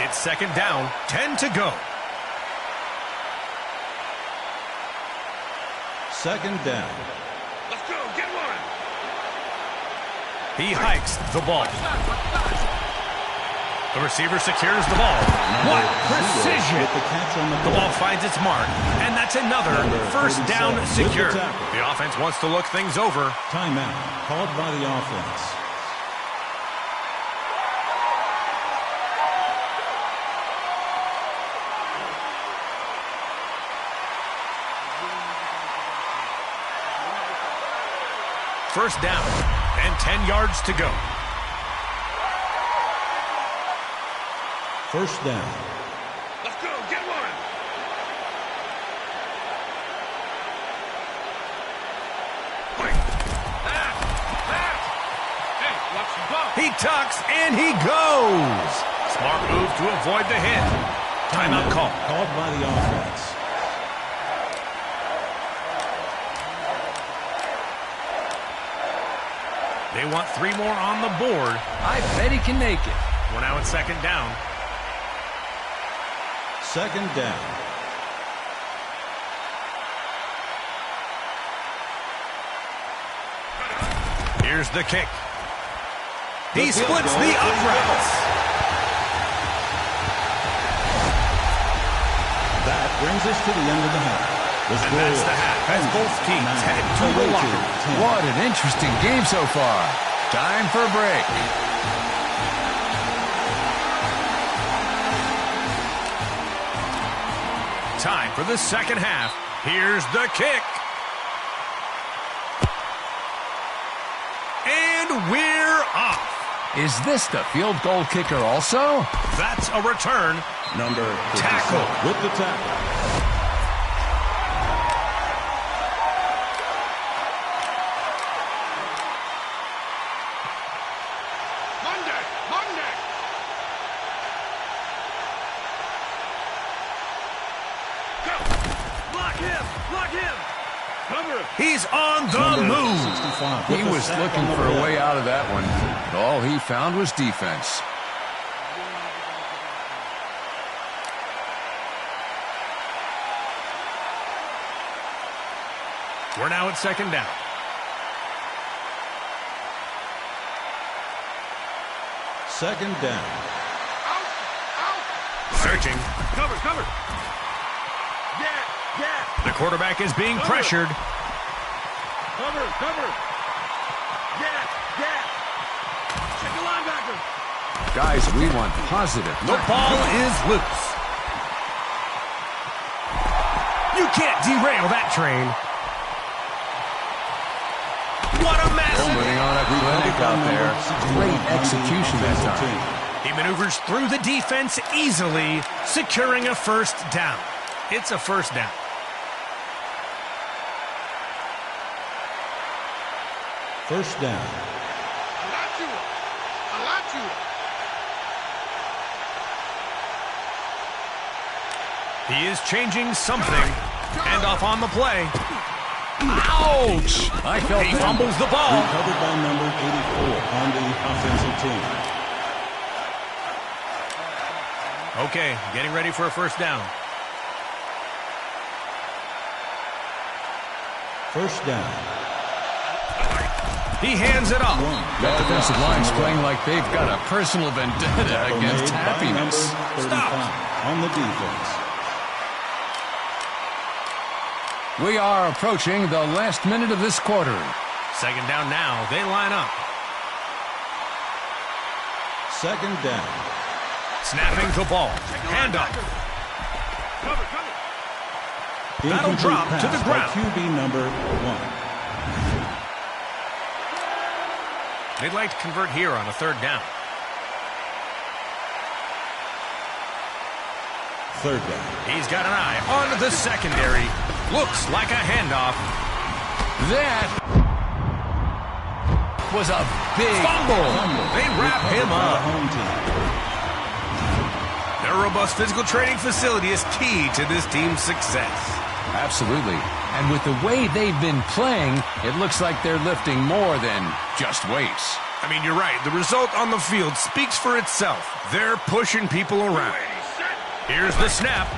It's second down, 10 to go. Second down. Let's go. Get one. He hikes the ball. The receiver secures the ball. What precision! With the catch on the The ball finds its mark, and that's another first down 47 with the secure. tackle. The offense wants to look things over. Timeout called by the offense. First down, and 10 yards to go. First down. Let's go. Get one. Quick. Hey, watch the ball. He tucks, and he goes. Smart move to avoid the hit. Timeout call. Called by the offense. They want 3 more on the board. I bet he can make it. We're now at second down. Second down. Here's the kick. He splits the uprights. That brings us to the end of the half. The And score that's is the half as both teams 9 head to the away locker room. 10. What an interesting game so far. Time for a break. Time for the second half. Here's the kick. And we're off. Is this the field goal kicker also? That's a return. Number 57 Tackle. with the tackle. Monday. Monday. Go. Block him. Block him. Cover him. He's on the Number move. 65 He with the was sack looking on the for a play. way out of that one, but all he found was defense. We're now at second down. Second down. Out. Out. Searching. Cover. Cover. Yeah. Yeah. The quarterback is being pressured. Cover. Cover. Yeah. Yeah. Check the linebacker. Guys, we want positive. The ball is loose. You can't derail that train. What a massive... Putting on a clinic out there. Great execution that time. He maneuvers through the defense easily, securing a first down. It's a first down. First down. He is changing something. Hand off on the play. Ouch! I felt He that. fumbles the ball. Recovered by number 84 on the offensive team. Okay, getting ready for a first down. First down. He hands it off. That defensive line's playing like they've got a personal vendetta against happiness. Stop. On the defense. We are approaching the last minute of this quarter. Second down now. They line up. Second down. Snapping the ball. Handoff. Cover, cover. That'll Incomplete drop to pass the by ground. QB number 1. They'd like to convert here on a third down. Third down. He's got an eye on the secondary. Looks like a handoff. That was a big Fumble. They wrap him Recovered by the up. home team. Their robust physical training facility is key to this team's success. Absolutely. And with the way they've been playing, it looks like they're lifting more than just weights. I mean, you're right. The result on the field speaks for itself. They're pushing people around. Ready, set. Here's the snap.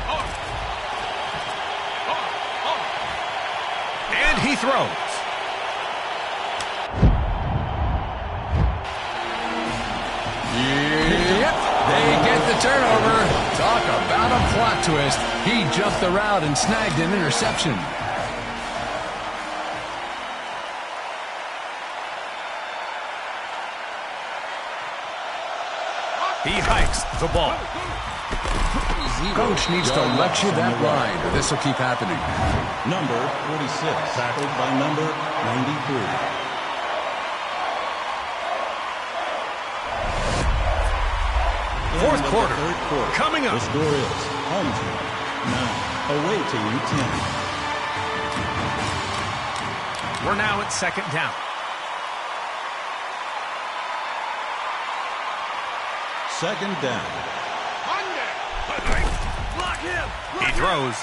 And he throws. Yep, they get the turnover. Talk about a plot twist. He jumped the route and snagged an interception. He hikes the ball. Coach needs to lecture that line, or this will keep happening. Number 46, tackled by number 93. Fourth End of the quarter. third quarter. Coming up. The score is home team 9, away team 10. We're now at second down. Second down. Block him. He throws.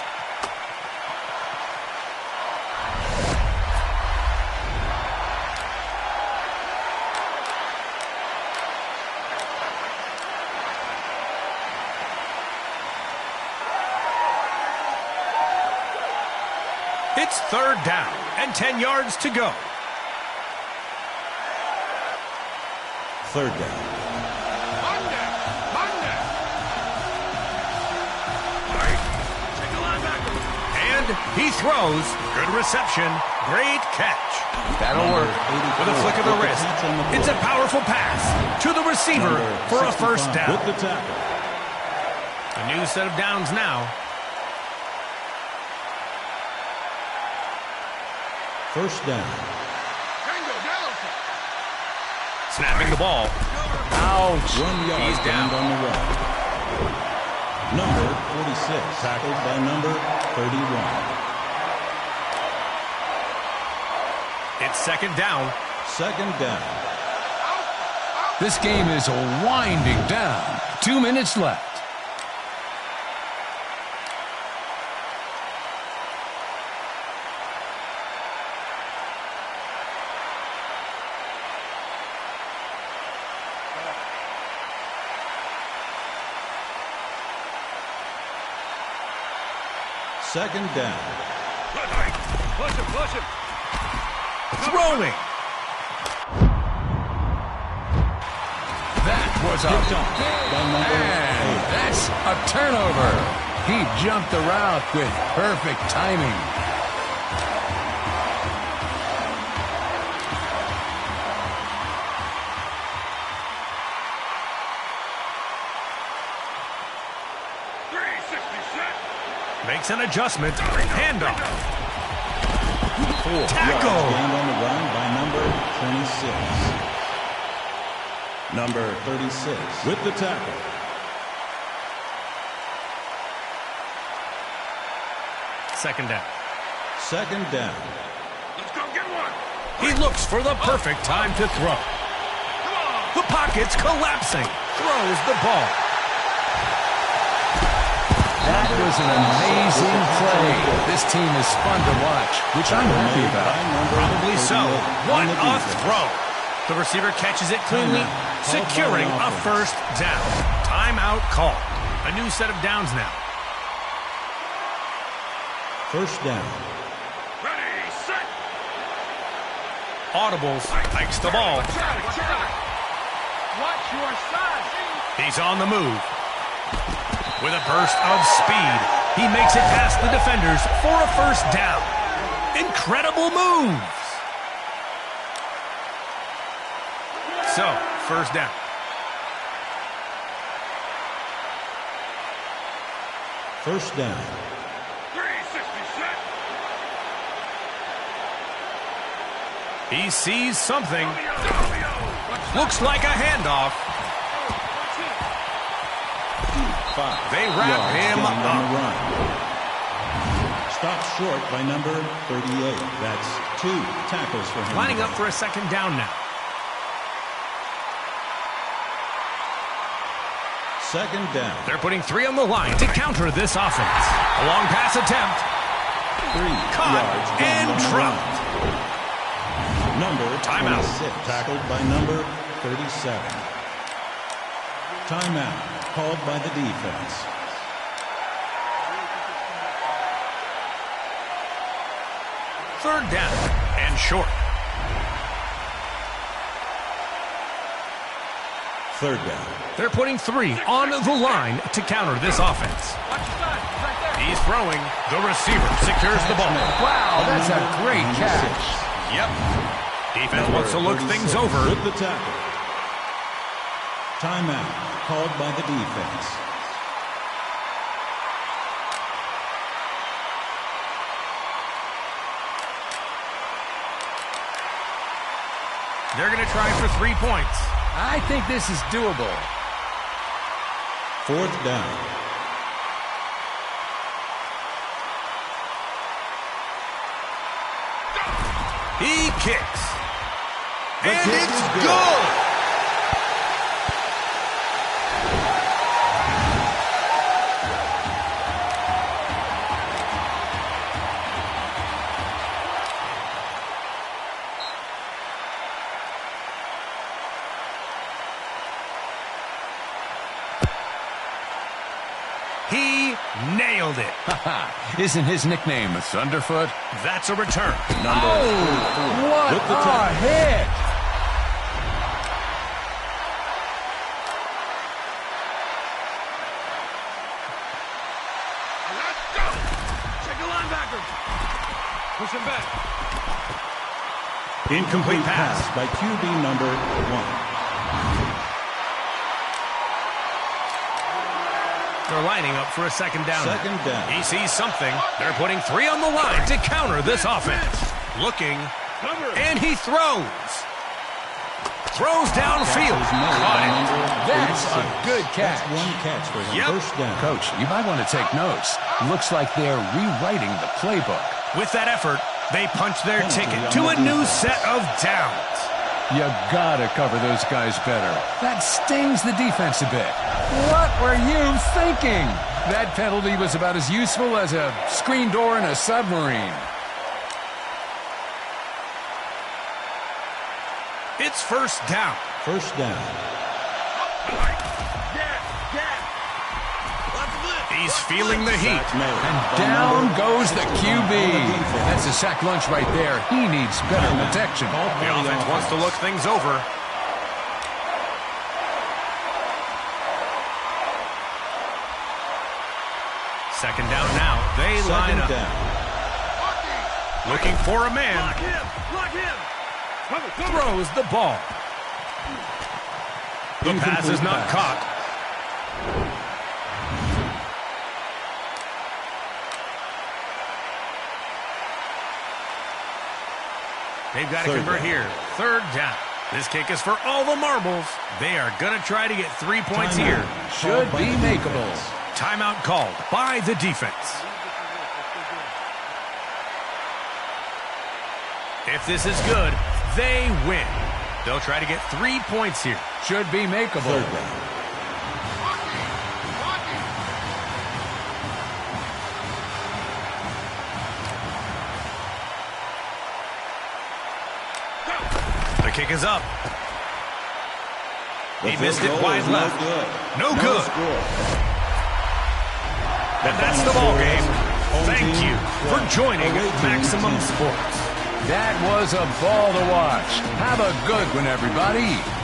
It's third down and 10 yards to go. Third down. And he throws. Good reception. Great catch. That'll work. With a flick of the wrist. It's a powerful pass to the receiver for a first down. With the tackle. A new set of downs now. First down. Snapping the ball. Ouch. 1 yard He's down. gained on the run. Number 46, tackled by number 31. It's second down. Second down. This game is winding down. 2 minutes left. Second down. Push him, push him. Throwing. That was a Picked off by number and that's a turnover. He jumped the route with perfect timing. Makes an adjustment. Handoff. Yards Tackle. gained on the run by number 26. Number 36 with the tackle. Second down. Second down. Let's go get one. He looks for the perfect time to throw. The pocket's collapsing. Throws the ball. That was an amazing play. This team is fun to watch, which I'm happy Made about. by number Probably so. 38 What on the a defense. throw. The receiver catches it cleanly, securing a first down. Timeout call. A new set of downs now. First down. Ready, set. Audibles, hikes the ball. Watch your son. He's on the move. With a burst of speed, he makes it past the defenders for a first down. Incredible moves. So, first down. First down. 366. He sees something. Looks like a handoff. They wrap him on the up. run. Stopped short by number 38. That's 2 tackles for him. Lining up for a second down now. Second down. They're putting 3 on the line to counter this offense. A long pass attempt. 3 Caught yards and gained on the dropped. run. Number Timeout. 26, tackled by number 37. Timeout called by the defense. Third down and short. Third down. They're putting 3 on the line to counter this offense. Watch your son. He's right there. He's throwing. The receiver secures the ball. Wow, that's a great catch. Yep. Defense wants to look things over. With the tackle. Timeout called by the defense. They're going to try for 3 points. I think this is doable. Fourth down. He kicks. The And kick it's is good. good. He nailed it. Isn't his nickname Thunderfoot? That's a return. Number 44. What With the a tackle. hit! Let's go. Check the linebacker. Push him back. Incomplete pass. pass by QB number 1. They're lining up for a second down. Second down. He sees something. They're putting 3 on the line to counter this offense. Looking, and he throws. Throws downfield. Catch is made by Caught it. number That's a 86. good catch. That's 1 catch for him. Yep. First down. Coach, you might want to take notes. Looks like they're rewriting the playbook. With that effort, they punch their Penalty ticket on to the a new defense. set of downs. You gotta cover those guys better. That stings the defense a bit. What were you thinking? That penalty was about as useful as a screen door in a submarine. It's first down. First down. He's feeling the heat. Sack made And by down number goes the 61 QB. on the defense. That's a sack lunch right there. He needs better Timeout. protection. Called by The offense wants to look things over. Second down now. They line Second up. down. Looking for a man. Block him. Block him. Throws the ball. The pass is Incomplete not pass. caught. They've got to Third convert down. here. Third down. This kick is for all the marbles. They are going to try to get 3 points Timeout. here. Should Called by be the makeable. defense. Timeout called by the defense. If this is good, they win. They'll try to get 3 points here. Should be makeable. Third down. The kick is up. The He field missed it goal wide is left. No No good. good. Score. And that's the ball game. Home Thank team you for 12, joining away team Maximum 10. Sports. That was a ball to watch. Have a good one, everybody.